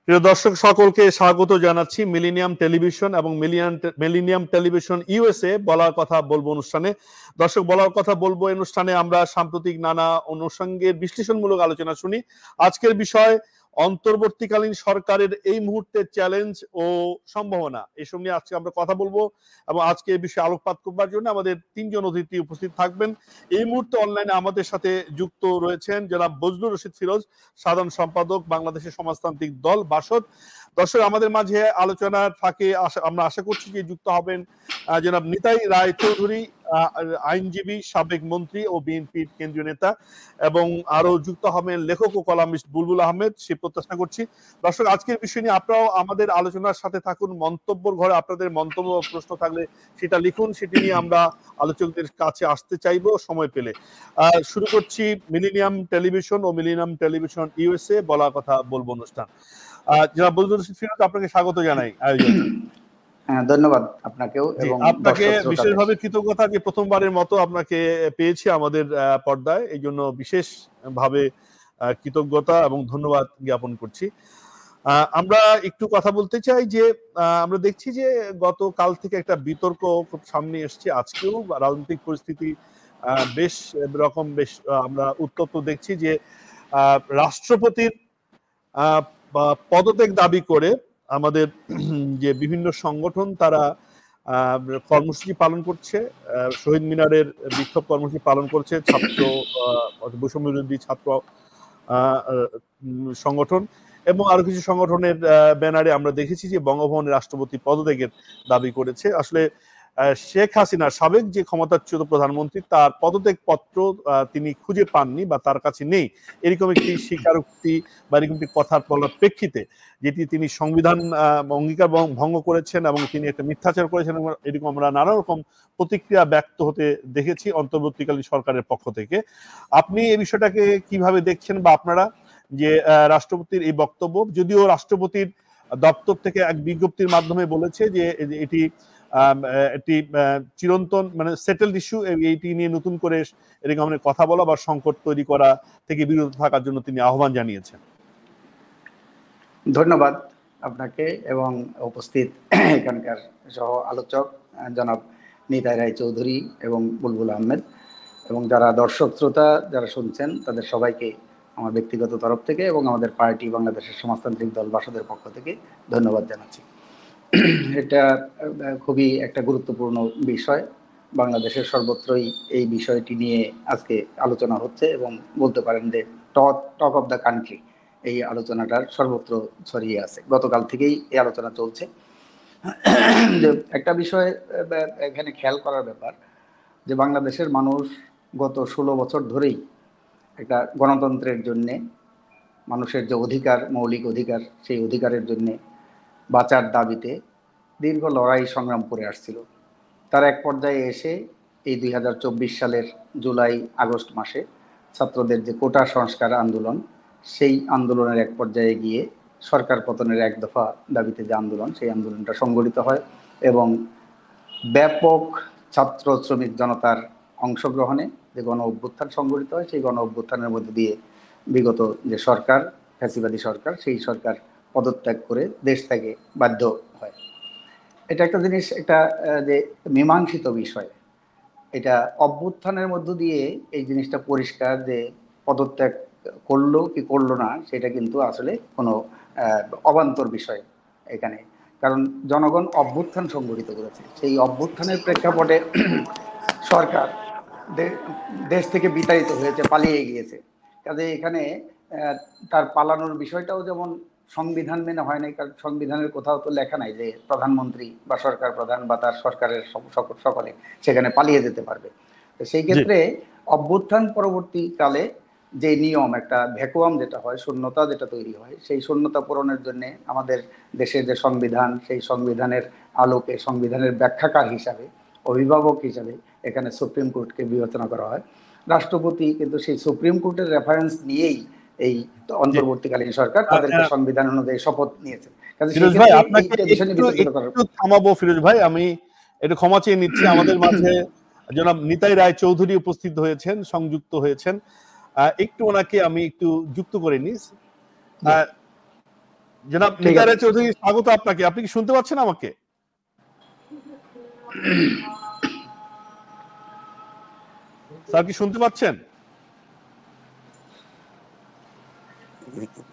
প্রিয় দর্শক সকলকে স্বাগত জানাচ্ছি মিলেনিয়াম টেলিভিশন এবং মিলেনিয়াম টেলিভিশন ইউএসএ বলার কথা বলবো অনুষ্ঠানে। দর্শক, বলার কথা বলবো অনুষ্ঠানে আমরা সাম্প্রতিক নানা অনুষঙ্গের বিশ্লেষণমূলক আলোচনা শুনি। আজকের বিষয় অন্তর্বর্তীকালীন সরকারের এই মুহূর্তের চ্যালেঞ্জ ও সম্ভাবনা, এসব নিয়ে আজকে আমরা কথা বলবো এবং আজকে এই বিষয়ে আলোকপাত করবার জন্য আমাদের তিনজন অতিথি উপস্থিত থাকবেন। এই মুহূর্তে অনলাইনে আমাদের সাথে যুক্ত রয়েছেন জনাব বজলুর রশিদ ফিরোজ, সাধারণ সম্পাদক, বাংলাদেশের সমাজতান্ত্রিক দল বাসদ। দর্শক, আমাদের মাঝে আলোচনার ফাঁকে আমরা আশা করছি যে যুক্ত হবেন জনাব নিতাই রায় চৌধুরী, আইনজীবী, সাবেক মন্ত্রী ও বিএনপির কেন্দ্রীয় নেতা, এবং আরো যুক্ত হবেন লেখক ও কলামিস্ট বুলবুল আহমেদ, সে প্রত্যাশা করছি। দর্শক, আজকের বিষয় নিয়ে আপনারাও আমাদের আলোচনার সাথে থাকুন। মন্তব্যের ঘরে আপনাদের মন্তব্য প্রশ্ন থাকলে সেটা লিখুন, সেটি নিয়ে আমরা আলোচকদের কাছে আসতে চাইবো সময় পেলে। শুরু করছি মিলেনিয়াম টেলিভিশন ও মিলেনিয়াম টেলিভিশন ইউএসএ বলা কথা বলবো অনুষ্ঠান। জনাব বজলুর রশিদ ফিরোজ, আপনাকে স্বাগত জানাই আয়োজন। হ্যাঁ, ধন্যবাদ আপনাকেও এবং আপনাকে বিশেষভাবে কৃতজ্ঞতা যে প্রথমবারের মতো আপনাকে পেয়েছি আমাদের পর্দায়, এই জন্য বিশেষ ভাবে কৃতজ্ঞতা এবং ধন্যবাদ জ্ঞাপন করছি। আমরা একটু কথা বলতে চাই যে আমরা দেখছি যে গতকাল থেকে একটা বিতর্ক খুব সামনে এসছে। আজকেও রাজনৈতিক পরিস্থিতি বেশ আমরা উত্তপ্ত দেখছি যে রাষ্ট্রপতির পদত্যাগ দাবি করে আমাদের যে বিভিন্ন সংগঠন তারা কর্মসূচি পালন করছে। শহীদ মিনারের বিক্ষোভ কর্মসূচি পালন করছে ছাত্র বৈষম্য বিরোধী ছাত্র সংগঠন, এবং আরো কিছু সংগঠনের ব্যানারে আমরা দেখেছি যে বঙ্গভবনের রাষ্ট্রপতি পদত্যাগের দাবি করেছে। আসলে শেখ হাসিনা, সাবেক যে ক্ষমতাচ্যুত প্রধানমন্ত্রী, তার পদত্যাগ পত্র তিনি খুঁজে পাননি বা তার কাছে নেই, এরকম একটি স্বীকারোক্তি বা এরকম একটি কথার বলার প্রেক্ষিতে, যেটি তিনি সংবিধান অঙ্গীকার ভঙ্গ করেছেন এবং তিনি একটা মিথ্যাচার করেছেন, এরকম আমরা নানা রকম প্রতিক্রিয়া ব্যক্ত হতে দেখেছি অন্তর্বর্তীকালীন সরকারের পক্ষ থেকে। আপনি এই বিষয়টাকে কিভাবে দেখছেন, বা আপনারা যে রাষ্ট্রপতির এই বক্তব্য, যদিও রাষ্ট্রপতির দপ্তর থেকে এক বিজ্ঞপ্তির মাধ্যমে বলেছে যে এটি একটি চিরন্তন মানে সেটেলড ইস্যু, এইটি নিয়ে নতুন করে এরকম কথা বলা বা সংকট তৈরি করা থেকে বিরত থাকার জন্য তিনি আহ্বান জানিয়েছেন। ধন্যবাদ আপনাকে এবং উপস্থিত এখানকার সহ আলোচক জনাব নিতাই রায় চৌধুরী এবং বুলবুল আহমেদ, এবং যারা দর্শক শ্রোতা যারা শুনছেন তাদের সবাইকে আমার ব্যক্তিগত তরফ থেকে এবং আমাদের পার্টি বাংলাদেশের সমাজতান্ত্রিক দল বাসদের পক্ষ থেকে ধন্যবাদ জানাচ্ছি। এটা খুবই একটা গুরুত্বপূর্ণ বিষয়। বাংলাদেশের সর্বত্রই এই বিষয়টি নিয়ে আজকে আলোচনা হচ্ছে এবং বলতে পারেন যে টক অফ দ্য কান্ট্রি এই আলোচনাটার সর্বত্র ছড়িয়ে আছে। গতকাল থেকেই এই আলোচনা চলছে। যে একটা বিষয় এখানে খেয়াল করার ব্যাপার, যে বাংলাদেশের মানুষ গত 16 বছর ধরেই একটা গণতন্ত্রের জন্যে, মানুষের যে অধিকার, মৌলিক অধিকার, সেই অধিকারের জন্যে বাঁচার দাবিতে দীর্ঘ লড়াই সংগ্রাম করে আসছিল। তার এক পর্যায়ে এসে এই 2024 সালের জুলাই আগস্ট মাসে ছাত্রদের যে কোটা সংস্কার আন্দোলন, সেই আন্দোলনের এক পর্যায়ে গিয়ে সরকার পতনের এক দফা দাবিতে যে আন্দোলন, সেই আন্দোলনটা সংগঠিত হয় এবং ব্যাপক ছাত্র শ্রমিক জনতার অংশগ্রহণে যে গণ অভ্যুত্থান সংগঠিত হয়, সেই গণ অভ্যুত্থানের মধ্যে দিয়ে বিগত যে সরকার, ফ্যাসিবাদী সরকার, সেই সরকার পদত্যাগ করে দেশ থেকে বাধ্য হয়। এটা একটা জিনিস, একটা যে মীমাংসিত বিষয়, এটা অভ্যুত্থানের মধ্য দিয়ে এই জিনিসটা পরিষ্কার যে পদত্যাগ করলো কি করলো না সেটা কিন্তু আসলে কোনো অবান্তর বিষয় এখানে। কারণ জনগণ অভ্যুত্থান সংগঠিত করেছে, সেই অভ্যুত্থানের প্রেক্ষাপটে সরকার দেশ থেকে বিতাড়িত হয়েছে, পালিয়ে গিয়েছে। কাজে এখানে তার পালানোর বিষয়টাও যেমন সংবিধান মেনে হয় নাই, কারণ সংবিধানের কোথাও তো লেখা নাই যে প্রধানমন্ত্রী বা সরকার প্রধান বা তার সরকারের সকলে সেখানে পালিয়ে যেতে পারবে। তো সেই ক্ষেত্রে অভ্যুত্থান পরবর্তীকালে যে নিয়ম, একটা ভ্যাকুয়াম যেটা হয়, শূন্যতা যেটা তৈরি হয়, সেই শূন্যতা পূরণের জন্য আমাদের দেশের যে সংবিধান, সেই সংবিধানের আলোকে সংবিধানের ব্যাখ্যাকার হিসাবে, অভিভাবক হিসাবে এখানে সুপ্রিম কোর্টকে বিবেচনা করা হয়। রাষ্ট্রপতি কিন্তু সেই সুপ্রিম কোর্টের রেফারেন্স নিয়েই এই অন্তর্বর্তীকালীন সরকার তাদেরকে সংবিধান অনুযায়ী শপথ নিয়েছে। ফিরোজ ভাই, আপনাকে একটু থামাবো। ফিরোজ ভাই, আমি একটু ক্ষমা চেয়ে নিচ্ছি। আমাদের মাঝে জনাব নিতাই রায় চৌধুরী উপস্থিত হয়েছেন, সংযুক্ত হয়েছেন, একটু ওনাকে আমি একটু যুক্ত করে নিই। জনাব ঠিক নিতাই আছে। রায় চৌধুরী, স্বাগত আপনাকে। আপনি কি শুনতে পাচ্ছেন আমাকে? স্যার কি শুনতে পাচ্ছেন?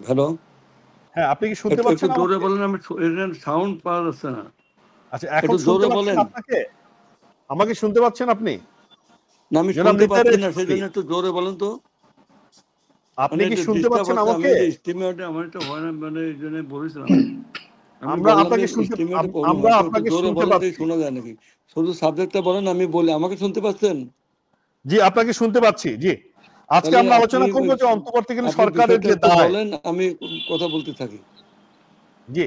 হ্যালো, হ্যাঁ, আপনি কি শুনতে একটু পাচ্ছেন জোরে আমাকে? বলেন, আমি সাউন্ড পাওয়া যাচ্ছে না। আচ্ছা, এখন একটু শুনতে জোরে পাচ্ছেন বলেন। আপনাকে? আমাকে শুনতে পাচ্ছেন আপনি? না, আমি জনাব শুনতে নিতাই পাচ্ছি রায় না, সেই চৌধুরী, জন্য একটু জোরে বলেন তো। আপনি মানে কি এটা শুনতে ডিস্টার্ব পাচ্ছেন হচ্ছে, আমি আমাকে? যে স্টিমেটে আমার এটা হয় না, মানে এই জন্য বলেছিলাম। আমি আমরা বললাম যে আপনাকে শুনতে স্টিমেটে প্রবলেম আমরা হয়, একটু আপনাকে জোরে শুনতে বলেন, তো পাচ্ছি। শোনা যায় নাকি? শুধু সাবজেক্টটা বলেন, আমি বলি। আমাকে শুনতে পাচ্ছেন? জি, আপনাকে শুনতে পাচ্ছি। জি, আজকে তাহলে আমরা আপনি আলোচনা করব যে অন্তর্বর্তীকালীন আপনি সরকারের বিষয়টা যে একটু দায়। বলেন, আমি কথা বলতে থাকি। জি,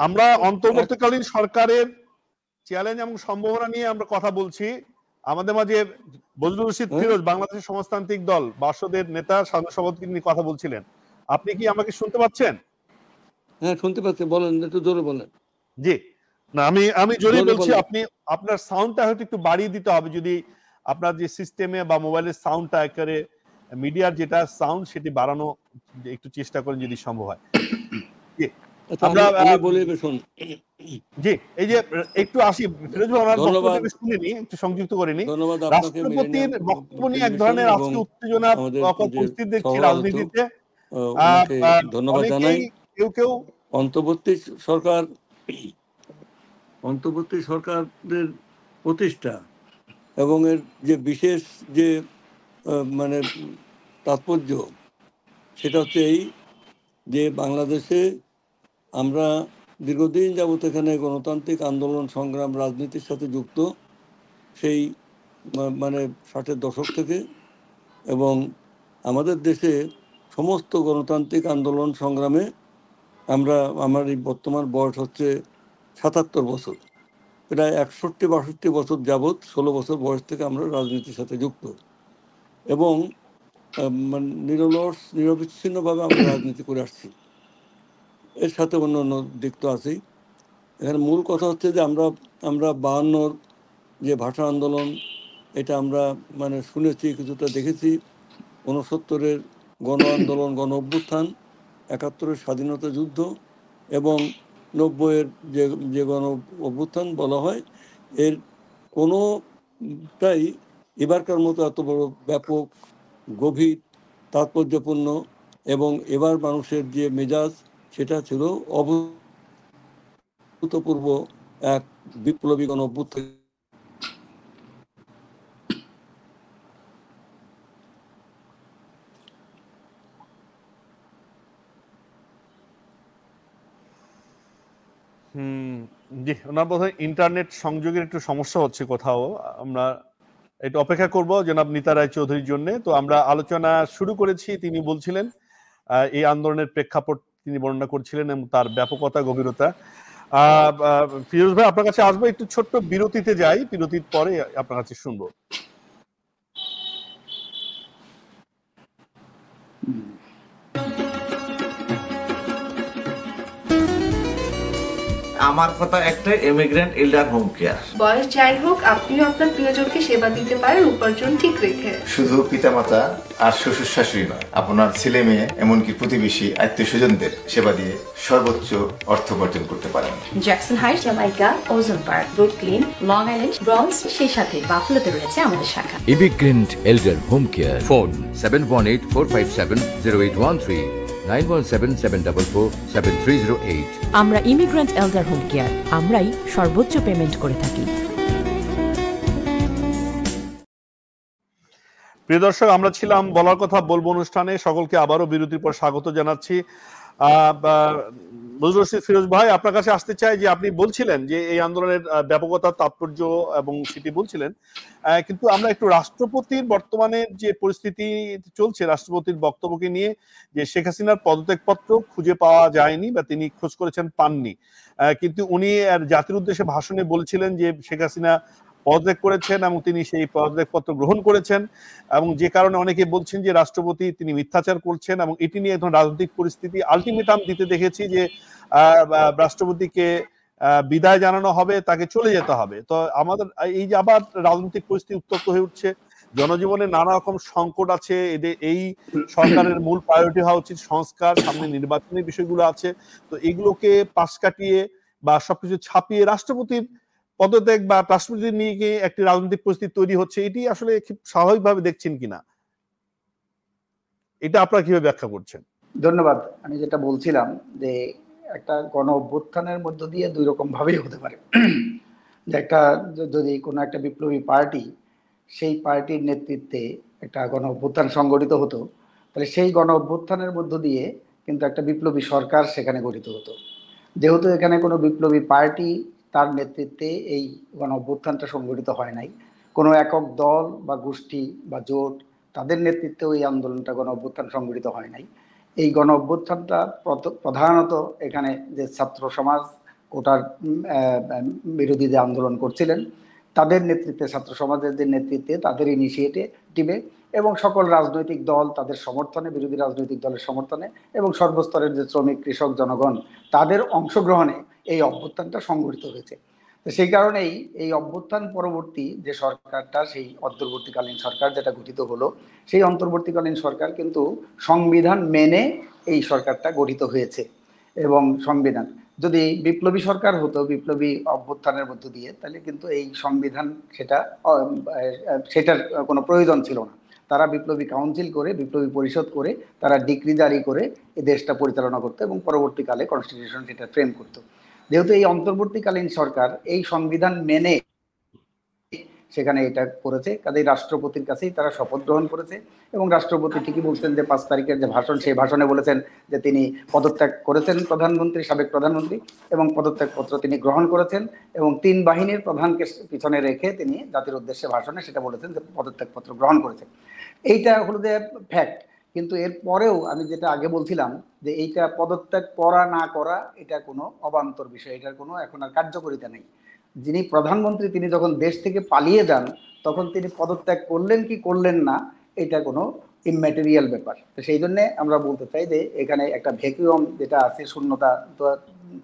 আমরা অন্তর্বর্তীকালীন সরকারের চ্যালেঞ্জ এবং সম্ভাবনা নিয়ে আমরা কথা বলছি। আমাদের মাঝে বজলুর রশিদ হ্যাঁ, ফিরোজ, বাংলাদেশের সমাজতান্ত্রিক দল বাসদের নেতা, সাধারণ সভাপতি নিয়ে কথা বলছিলেন। আপনি কি আমাকে শুনতে পাচ্ছেন? হ্যাঁ, শুনতে পাচ্ছি, বলেন, একটু জোরে বলেন। জি, না আমি জোরেই জোরে বলছি। বলেন। আপনি আপনার সাউন্ডটা হয়তো একটু বাড়িয়ে দিতে হবে, যদি আপনার যে সিস্টেমে বা মোবাইলের সাউন্ডটা একেবারে মিডিয়ার যেটা সাউন্ড সেটি বাড়ানো একটু চেষ্টা করেন যদি সম্ভব হয়। জি, আচ্ছা, আমরা আমি বলি, শোন। জি, এই যে একটু আসি ফিরোজ ভাই, ওনার ধন্যবাদ, বক্তব্যটা শুনে নি, একটু সংযুক্ত করে নি। ধন্যবাদ আপনাকে, মিলেনিয়াম রাষ্ট্রপতির বক্তব্য নিয়ে এক টেলিভিশন ধরনের এবং আজকে উত্তেজনা আমাদের যে পরিস্থিতি দেখছি সহ আলোচক, রাজনীতিতে। আহ, ওনাকে আহ, ধন্যবাদ অনেকেই জানাই। কেউ অন্তর্বর্তী সরকার, অন্তর্বর্তী সরকারের প্রতিষ্ঠা এবং এর যে বিশেষ যে মানে তাৎপর্য, সেটা হচ্ছে এই যে বাংলাদেশে আমরা দীর্ঘদিন যাবত এখানে গণতান্ত্রিক আন্দোলন, সংগ্রাম, রাজনীতির সাথে যুক্ত, সেই মানে 60-এর দশক থেকে। এবং আমাদের দেশে সমস্ত গণতান্ত্রিক আন্দোলন সংগ্রামে আমার এই বর্তমান বয়স হচ্ছে 77 বছর। প্রায় 61-62 বছর যাবৎ, 16 বছর বয়স থেকে আমরা রাজনীতির সাথে যুক্ত এবং নিরবিচ্ছিন্নভাবে আমরা রাজনীতি করে আসছি। এর সাথে অন্য অন্য দিক তো আছেই। এখানে মূল কথা হচ্ছে যে আমরা 52-র যে ভাষা আন্দোলন, এটা আমরা মানে শুনেছি, কিছুটা দেখেছি। 69-এর গণ আন্দোলন, গণ অভ্যুত্থান, 71-এর স্বাধীনতা যুদ্ধ এবং 90-এর যে গণ অভ্যুত্থান বলা হয়, এর কোনোটাই এবারকার মতো এত বড় ব্যাপক, গভীর, তাৎপর্যপূর্ণ এবং এবার মানুষের যে মেজাজ, সেটা ছিল অভূতপূর্ব এক বিপ্লবী গণ অভ্যুত্থান। জি, ওনার বোধহয় ইন্টারনেট সংযোগের একটু সমস্যা হচ্ছে কোথাও। আমরা একটু অপেক্ষা করব জনাব নিতাই রায় চৌধুরীর জন্য। তো আমরা আলোচনা শুরু করেছি, তিনি বলছিলেন এই আন্দোলনের প্রেক্ষাপট তিনি বর্ণনা করছিলেন এবং তার ব্যাপকতা, গভীরতা। ফিরোজ ভাই, আপনার কাছে আসবো, একটু ছোট্ট বিরতিতে যাই, বিরতির পরে আপনার কাছে শুনবো। আমার কথা একটা, ইমিগ্রেন্ট এল্ডার হোম কেয়ার। বয়স যাই হোক, আপনিও আপনার প্রিয়জনকে সেবা দিতে পারেন উপার্জন ঠিক রেখে। শুধু পিতামাতা আর শ্বশুর শাশুড়ি নয়, আপনার ছেলে মেয়ে, এমনকি প্রতিবেশী, আত্মীয় স্বজনদের সেবা দিয়ে সর্বোচ্চ অর্থ উপার্জন করতে পারেন। জ্যাকসন হাইট, জামাইকা, ওজন park, Brooklyn, long island, bronze, সেই সাথে বাফলোতে রয়েছে আমাদের শাখা। Immigrant এল্ডার home care, phone 7184570813, 9177447308। আমরা ইমিগ্রেন্ট এল্ডার হোম কেয়ার, আমরাই সর্বোচ্চ পেমেন্ট করে থাকি। প্রিয় দর্শক, আমরা ছিলাম বলার কথা বলবো অনুষ্ঠানে। সকলকে আবারও বিরতির পর স্বাগত জানাচ্ছি। বজলুর রশিদ ফিরোজ ভাই, আপনার কাছে আসতে চাই যে আপনি বলছিলেন যে এই আন্দোলনের ব্যাপকতা, তাৎপর্য এবং সেটি বলছিলেন, কিন্তু আমরা একটু রাষ্ট্রপতির বর্তমানে যে পরিস্থিতি চলছে, রাষ্ট্রপতির বক্তব্যকে নিয়ে, যে শেখ হাসিনার পদত্যাগপত্র খুঁজে পাওয়া যায়নি বা তিনি খোঁজ করেছেন, পাননি, কিন্তু উনি জাতির উদ্দেশ্যে ভাষণে বলছিলেন যে শেখ হাসিনা পদত্যাগ করেছেন এবং তিনি সেই পদত্যাগপত্র গ্রহণ করেছেন, এবং যে কারণে অনেকে বলছেন যে রাষ্ট্রপতি তিনি মিথ্যাচার করছেন, এবং এটি নিয়ে এখন রাজনৈতিক পরিস্থিতি আলটিমেটাম দিতে দেখেছি যে রাষ্ট্রপতিকে বিদায় জানানো হবে, তাকে চলে যেতে হবে। তো আমাদের এই যে আবার রাজনৈতিক পরিস্থিতি উত্তপ্ত হয়ে উঠছে, জনজীবনে নানা রকম সংকট আছে, এদের এই সরকারের মূল প্রায়োরিটি হওয়া উচিত সংস্কার, সামনে নির্বাচনের বিষয়গুলো আছে। তো এগুলোকে পাশ কাটিয়ে বা সবকিছু ছাপিয়ে রাষ্ট্রপতির পদত্যাগ বা রাষ্ট্রপতি নিয়ে গিয়ে একটি রাজনৈতিক পরিস্থিতি তৈরি হচ্ছে, এটি আসলে খুব স্বাভাবিকভাবে দেখছেন কিনা, এটা আপনারা কিভাবে ব্যাখ্যা করছেন? ধন্যবাদ। আমি যেটা বলছিলাম যে একটা গণ অভ্যুত্থানের মধ্য দিয়ে দুই রকম ভাবেই হতে পারে। যে একটা যদি কোনো একটা বিপ্লবী পার্টি, সেই পার্টির নেতৃত্বে একটা গণ অভ্যুত্থান সংগঠিত হতো, তাহলে সেই গণ অভ্যুত্থানের মধ্য দিয়ে কিন্তু একটা বিপ্লবী সরকার সেখানে গঠিত হতো। যেহেতু এখানে কোনো বিপ্লবী পার্টি তার নেতৃত্বে এই গণ অভ্যুত্থানটা সংগঠিত হয় নাই, কোনো একক দল বা গোষ্ঠী বা জোট তাদের নেতৃত্বে ওই আন্দোলনটা গণ অভ্যুত্থান সংগঠিত হয় নাই। এই গণ অভ্যুত্থানটা প্রধানত এখানে যে ছাত্র সমাজ কোটার বিরোধী যে আন্দোলন করছিলেন তাদের নেতৃত্বে, ছাত্র সমাজের যে নেতৃত্বে, তাদের ইনিশিয়েটিভে এবং সকল রাজনৈতিক দল তাদের সমর্থনে, বিরোধী রাজনৈতিক দলের সমর্থনে এবং সর্বস্তরের যে শ্রমিক, কৃষক, জনগণ তাদের অংশগ্রহণে এই অভ্যুত্থানটা সংগঠিত হয়েছে। তো সেই কারণেই এই অভ্যুত্থান পরবর্তী যে সরকারটা, সেই অন্তর্বর্তীকালীন সরকার যেটা গঠিত হলো, সেই অন্তর্বর্তীকালীন সরকার কিন্তু সংবিধান মেনে এই সরকারটা গঠিত হয়েছে। এবং সংবিধান যদি বিপ্লবী সরকার হতো, বিপ্লবী অভ্যুত্থানের মধ্য দিয়ে, তাহলে কিন্তু এই সংবিধান সেটার কোনো প্রয়োজন ছিল না। তারা বিপ্লবী কাউন্সিল করে, বিপ্লবী পরিষদ করে, তারা ডিক্রি জারি করে এই দেশটা পরিচালনা করতো এবং পরবর্তীকালে কনস্টিটিউশন সেটা ফ্রেম করতো। যেহেতু এই অন্তর্বর্তীকালীন সরকার এই সংবিধান মেনে সেখানে এটা করেছে, কাজেই রাষ্ট্রপতির কাছেই তারা শপথ গ্রহণ করেছে। এবং রাষ্ট্রপতি ঠিকই বলছেন যে 5 তারিখের যে ভাষণ, সেই ভাষণে বলেছেন যে তিনি পদত্যাগ করেছেন প্রধানমন্ত্রী, সাবেক প্রধানমন্ত্রী, এবং পদত্যাগপত্র তিনি গ্রহণ করেছেন এবং 3 বাহিনীর প্রধানকে পিছনে রেখে তিনি জাতির উদ্দেশ্যে ভাষণে সেটা বলেছেন যে পদত্যাগপত্র গ্রহণ করেছেন। এইটা হলো যে ফ্যাক্ট। কিন্তু এর পরেও আমি যেটা আগে বলছিলাম যে এইটা পদত্যাগ করা না করা এটা কোনো অবান্তর বিষয়, এটার কোনো এখন আর কার্যকারিতা নেই। যিনি প্রধানমন্ত্রী তিনি যখন দেশ থেকে পালিয়ে যান তখন তিনি পদত্যাগ করলেন কি করলেন না এটা কোনো ইম্যাটেরিয়াল ব্যাপার। তো সেই জন্যে আমরা বলতে চাই যে এখানে একটা ভ্যাকুয়াম যেটা আছে, শূন্যতা তো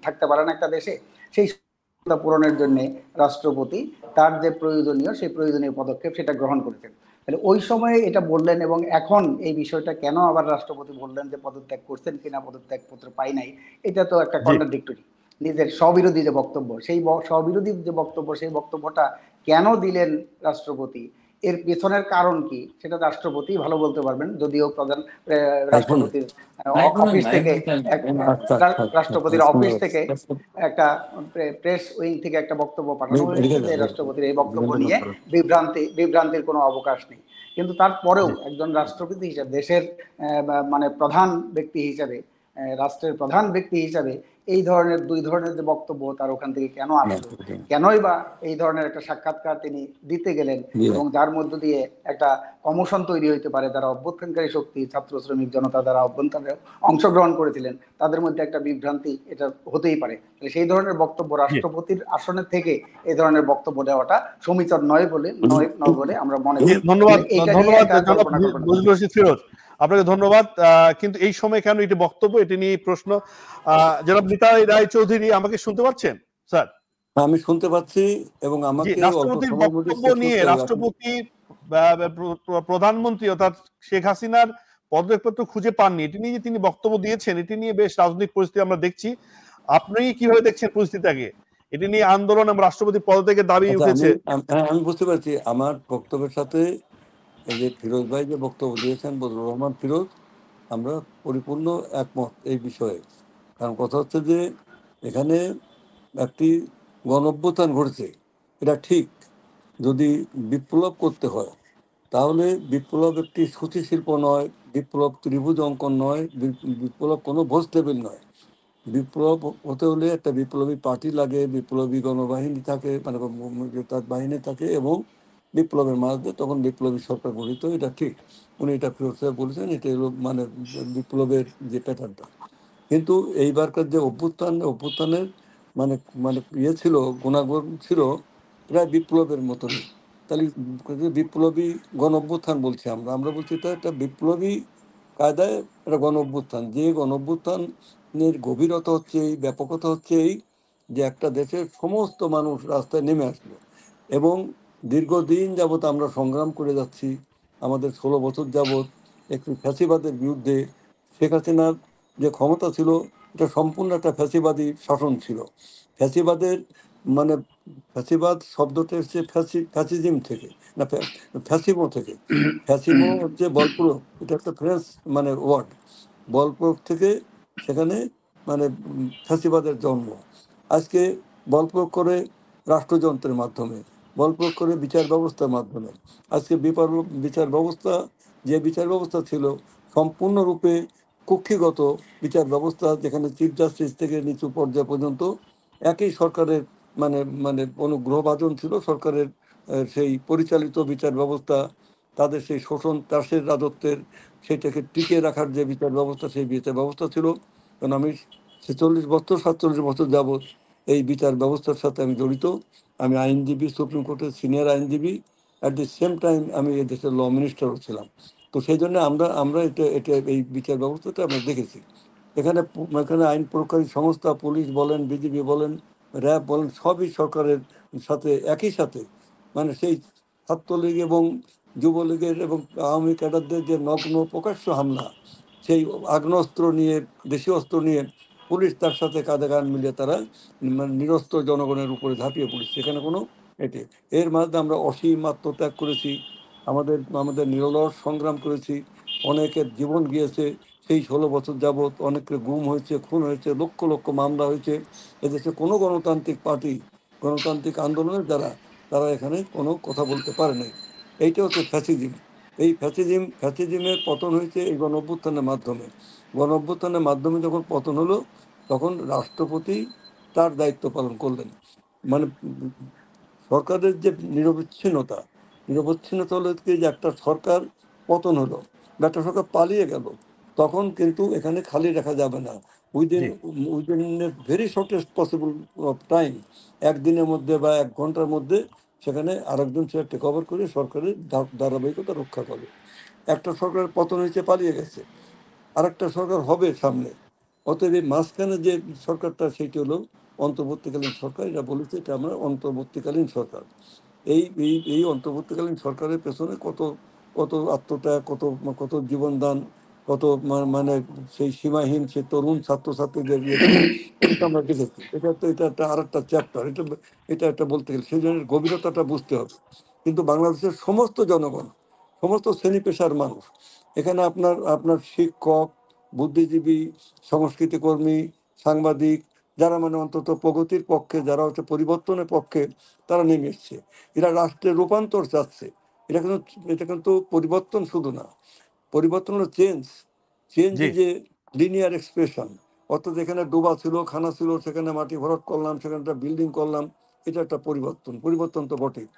থাকতে পারে না একটা দেশে, সেই শূন্যতা পূরণের জন্য রাষ্ট্রপতি তার যে প্রয়োজনীয় সেই প্রয়োজনীয় পদক্ষেপ সেটা গ্রহণ করেছেন। তাহলে ওই সময়ে এটা বললেন এবং এখন এই বিষয়টা কেন আবার রাষ্ট্রপতি বললেন যে পদত্যাগ করছেন কিনা, পদত্যাগপত্র পাই নাই, এটা তো একটা কন্ট্রাডিক্টরি। নিজের স্ববিরোধী যে বক্তব্য, সেই স্ববিরোধী যে বক্তব্য, সেই বক্তব্যটা কেন দিলেন রাষ্ট্রপতি, এর পেছনের কারণ কি সেটা রাষ্ট্রপতি ভালো বলতে পারবেন। যদিও রাষ্ট্রপতির অফিস থেকে রাষ্ট্রপতির অফিস থেকে একটা প্রেস উইং থেকে একটা বক্তব্য পাঠানো হয়েছে যে রাষ্ট্রপতির এই বক্তব্য নিয়ে বিভ্রান্তির কোনো অবকাশ নেই। কিন্তু তারপরেও একজন রাষ্ট্রপতি হিসেবে, দেশের মানে প্রধান ব্যক্তি হিসেবে, রাষ্ট্রের প্রধান ব্যক্তি হিসাবে এই ধরনের দুই ধরনের যে বক্তব্য তার ওখান থেকে কেন আসলো, কেনই বা এই ধরনের একটা সাক্ষাৎকার তিনি দিতে গেলেন, এবং যার মধ্য দিয়ে একটা কমোশন তৈরি হইতে পারে, যারা অভ্যুত্থানকারী শক্তি, ছাত্র শ্রমিক জনতা যারা অভ্যুত্থানে অংশগ্রহণ করেছিলেন তাদের মধ্যে একটা বিভ্রান্তি এটা হতেই পারে। সেই ধরনের বক্তব্য রাষ্ট্রপতির আসনের থেকে এই ধরনের বক্তব্য দেওয়াটা সমীচীন নয় বলে আমরা মনে করি। ধন্যবাদ ফিরোজ, আপনাকে ধন্যবাদ। কিন্তু এই সময় কেন এটি বক্তব্য, এটি নিয়ে প্রশ্ন। জনাব নিতাই রায় চৌধুরী, আমাকে শুনতে পাচ্ছেন স্যার? আমি শুনতে পাচ্ছি এবং আমাকে রাষ্ট্রপতির বক্তব্য নিয়ে রাষ্ট্রপতি প্রধানমন্ত্রী অর্থাৎ শেখ হাসিনার পদত্যাগপত্র খুঁজে পাননি, এটি নিয়ে তিনি বক্তব্য দিয়েছেন, এটি নিয়ে বেশ রাজনৈতিক পরিস্থিতি আমরা দেখছি। আপনি কিভাবে দেখছেন পরিস্থিতিটাকে? এটি নিয়ে আন্দোলন এবং রাষ্ট্রপতি পদত্যাগের দাবি উঠেছে। আমি বুঝতে পারছি। আমার বক্তব্যের সাথে এই যে ফিরোজ ভাই যে বক্তব্য দিয়েছেন, বদরুর রহমান ফিরোজ, আমরা পরিপূর্ণ একমত এই বিষয়ে। কারণ কথা হচ্ছে যে এখানে একটি গণঅভ্যুত্থান ঘটেছে, এটা ঠিক। যদি বিপ্লব করতে হয় তাহলে বিপ্লব একটি সূচি শিল্প নয়, বিপ্লব ত্রিভুজ অঙ্কন নয়, বিপ্লব কোনো ভোজ টেবিল নয়। বিপ্লব হতে হলে একটা বিপ্লবী পার্টি লাগে, বিপ্লবী গণবাহিনী থাকে, মানে তার বাহিনী থাকে, এবং বিপ্লবের মাঝে তখন বিপ্লবী সরকার গঠিত, এটা ঠিক। উনি এটা ফিরোজ সাহেব বলেছেন, এটা হলো মানে বিপ্লবের যে প্যাটার্নটা। কিন্তু এইবারকার যে অভ্যুত্থানের মানে মানে ইয়ে ছিল, গুণাগুণ ছিল প্রায় বিপ্লবের মতনই। তাহলে বিপ্লবী গণ অভ্যুত্থান বলছি আমরা বলছি এটা একটা বিপ্লবী কায়দায় একটা গণ অভ্যুত্থান। যে গণ অভ্যুত্থানের গভীরতা হচ্ছে এই, ব্যাপকতা হচ্ছে এই যে একটা দেশের সমস্ত মানুষ রাস্তায় নেমে আসলো এবং দীর্ঘদিন যাবৎ আমরা সংগ্রাম করে যাচ্ছি। আমাদের 16 বছর যাবৎ একটি ফ্যাসিবাদের বিরুদ্ধে। শেখ হাসিনার যে ক্ষমতা ছিল এটা সম্পূর্ণ একটা ফ্যাসিবাদী শাসন ছিল। ফ্যাসিবাদের মানে ফ্যাসিবাদ শব্দটা এসছে ফ্যাসিজম থেকে, না ফ্যাসিমো থেকে। ফ্যাসিমো হচ্ছে বলপ্রয়োগ, এটা একটা ফ্রেঞ্চ মানে ওয়ার্ড। বলপ্রয়োগ থেকে সেখানে মানে ফ্যাসিবাদের জন্ম। আজকে বলপ্রয়োগ করে রাষ্ট্রযন্ত্রের মাধ্যমে, বল প্রয়োগ করে বিচার ব্যবস্থার মাধ্যমে। আজকে বিচার ব্যবস্থা, যে বিচার ব্যবস্থা ছিল সম্পূর্ণরূপে কক্ষিগত বিচার ব্যবস্থা, যেখানে চিফ জাস্টিস থেকে নিচু পর্যায় পর্যন্ত একই সরকারের মানে মানে অনুগ্রহভাজন ছিল সরকারের। সেই পরিচালিত বিচার ব্যবস্থা, তাদের সেই শোষণ চাষের রাজত্বের সেটাকে টিকিয়ে রাখার যে বিচার ব্যবস্থা, সেই বিচার ব্যবস্থা ছিল। কারণ আমি 47 বছর যাবৎ এই বিচার ব্যবস্থার সাথে আমি জড়িত। আমি আইনজীবী, সুপ্রিম কোর্টের সিনিয়র আইনজীবী, অ্যাট দি সেম টাইম আমি এই দেশের ল মিনিস্টারও ছিলাম। তো সেই জন্য আমরা আমরা এটা এটা এই বিচার ব্যবস্থাটা আমরা দেখেছি। এখানে এখানে আইন প্রয়োগকারী সংস্থা, পুলিশ বলেন, বিজিবি বলেন, র্যাব বলেন, সবই সরকারের সাথে একই সাথে মানে সেই ছাত্রলীগ এবং যুবলীগের এবং আওয়ামী ক্যাডারদের যে নগ্ন প্রকাশ্য হামলা, সেই আগ্নেয়াস্ত্র নিয়ে, দেশীয় অস্ত্র নিয়ে পুলিশ তার সাথে কাঁধে কাঁধ মিলিয়ে তারা মানে নিরস্ত্র জনগণের উপরে ঝাঁপিয়ে পড়েছে। এখানে কোনো এটি এর মাধ্যমে আমরা অসীম আত্মত্যাগ করেছি, আমাদের আমাদের নিরলস সংগ্রাম করেছি, অনেকের জীবন গিয়েছে। সেই 16 বছর যাবৎ অনেকের গুম হয়েছে, খুন হয়েছে, লক্ষ লক্ষ মামলা হয়েছে। এদেশে কোনো গণতান্ত্রিক পার্টি, গণতান্ত্রিক আন্দোলনের দ্বারা তারা এখানে কোনো কথা বলতে পারে নাই। এইটা হচ্ছে ফ্যাসিজম। এই ফ্যাসিজমের পতন হয়েছে এই গণ অভ্যুত্থানের মাধ্যমে। গণ অভ্যুত্থানের মাধ্যমে যখন পতন হলো, তখন রাষ্ট্রপতি তার দায়িত্ব পালন করলেন। মানে সরকারের যে নিরবচ্ছিন্নতা হলো কি, যে একটা সরকার পতন হলো বা একটা সরকার পালিয়ে গেল, তখন কিন্তু এখানে খালি রাখা যাবে না। Within within very shortest possible time, একদিনের মধ্যে বা 1 ঘন্টার মধ্যে সেখানে আরেকজন সে টেক ওভার করে সরকারের ধারাবাহিকতা রক্ষা করবে। একটা সরকারের পতন হয়েছে, পালিয়ে গেছে, আরেকটা সরকার হবে সামনে। অতএব এই মাঝখানে যে সরকারটা, সেটি হলো অন্তর্বর্তীকালীন সরকার। এটা বলেছে এটা আমরা অন্তর্বর্তীকালীন সরকার। এই এই এই অন্তর্বর্তীকালীন সরকারের পেছনে কত কত আত্মত্যাগ, কত কত জীবনদান, কত মানে সেই সীমাহীন সেই তরুণ ছাত্রছাত্রীদের এটা আমরা দেখেছি। এটা একটা আর একটা চ্যাপ্টার। এটা একটা বলতে গেলে সেই জন্য গভীরতাটা বুঝতে হবে। কিন্তু বাংলাদেশের সমস্ত জনগণ, সমস্ত শ্রেণী পেশার মানুষ, এখানে আপনার আপনার শিক্ষক, বুদ্ধিজীবী, সংস্কৃতি কর্মী, সাংবাদিক, যারা মানে অন্তত প্রগতির পক্ষে, যারা হচ্ছে পরিবর্তনের পক্ষে, তারা নেমে এসছে। এরা রাষ্ট্রের রূপান্তর চাচ্ছে। এটা কিন্তু পরিবর্তন শুধু না, পরিবর্তন হলো change. Change G is a linear expression. অর্থাৎ যেখানে ডোবা ছিল, খানা ছিল, সেখানে মাটি ভরাট করলাম, সেখানে একটা বিল্ডিং করলাম, এটা একটা পরিবর্তন। পরিবর্তন তো বটেই,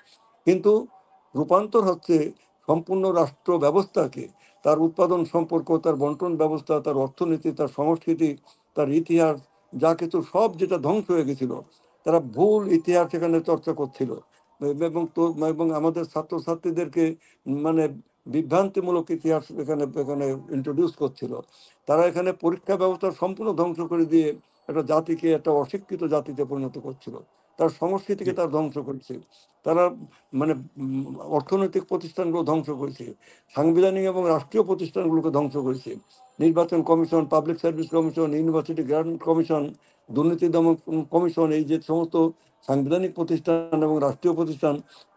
কিন্তু রূপান্তর হচ্ছে সম্পূর্ণ রাষ্ট্র ব্যবস্থাকে, তার উৎপাদন সম্পর্ক, তার বন্টন ব্যবস্থা, তার অর্থনীতি, তার সংস্কৃতি, তার ইতিহাস, যা কিছু সব যেটা ধ্বংস হয়ে গেছিল, তারা ভুল ইতিহাস সেখানে চর্চা করছিল। এবং আমাদের ছাত্রছাত্রীদেরকে মানে বিভ্রান্তিমূলক ইতিহাস এখানে এখানে ইন্ট্রোডিউস করছিল। তারা এখানে পরীক্ষা ব্যবস্থা সম্পূর্ণ ধ্বংস করে দিয়ে একটা জাতিকে একটা অশিক্ষিত জাতিতে পরিণত করছিল। তার সংস্কৃতিকে তার ধ্বংস করেছে। তারা মানে অর্থনৈতিক প্রতিষ্ঠানগুলো ধ্বংস করেছে, সাংবিধানিক এবং রাষ্ট্রীয় প্রতিষ্ঠানগুলোকে ধ্বংস করেছে। নির্বাচন commission, public service commission, university grant commission, দুর্নীতি দমন কমিশন, এই যে সমস্ত সাংবিধানিক প্রতিষ্ঠান এবং রাষ্ট্রীয় প্রতিষ্ঠান,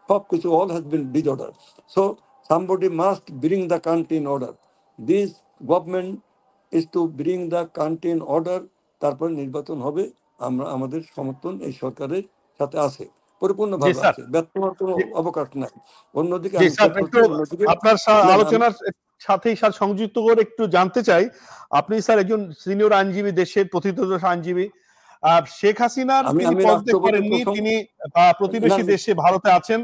সব কিছু all has been disorder. So somebody must bring the country in order. This government is to bring the country in order. তারপর নির্বাচন হবে। আমরা আমাদের সমর্থন এই সরকারের সাথে আছে, জি পরিপূর্ণভাবে স্যার। আছে, ব্যর্থ হওয়ার কোনো অবকাশ নাই। অন্যদিকে জি আমি স্যার, শেষ একটু করছি, অন্যদিকে আপনার না না আলোচনার সাথেই স্যার সংযুক্ত করে একটু জানতে চাই, আপনি স্যার একজন সিনিয়র আইনজীবী, দেশের প্রথিতযশা আইনজীবী। শেখ হাসিনার আমি তিনি আমি পদত্যাগ রাষ্ট্রপতির করেননি, প্রথম তিনি না প্রতিবেশী দেশে ভারতে আছেন,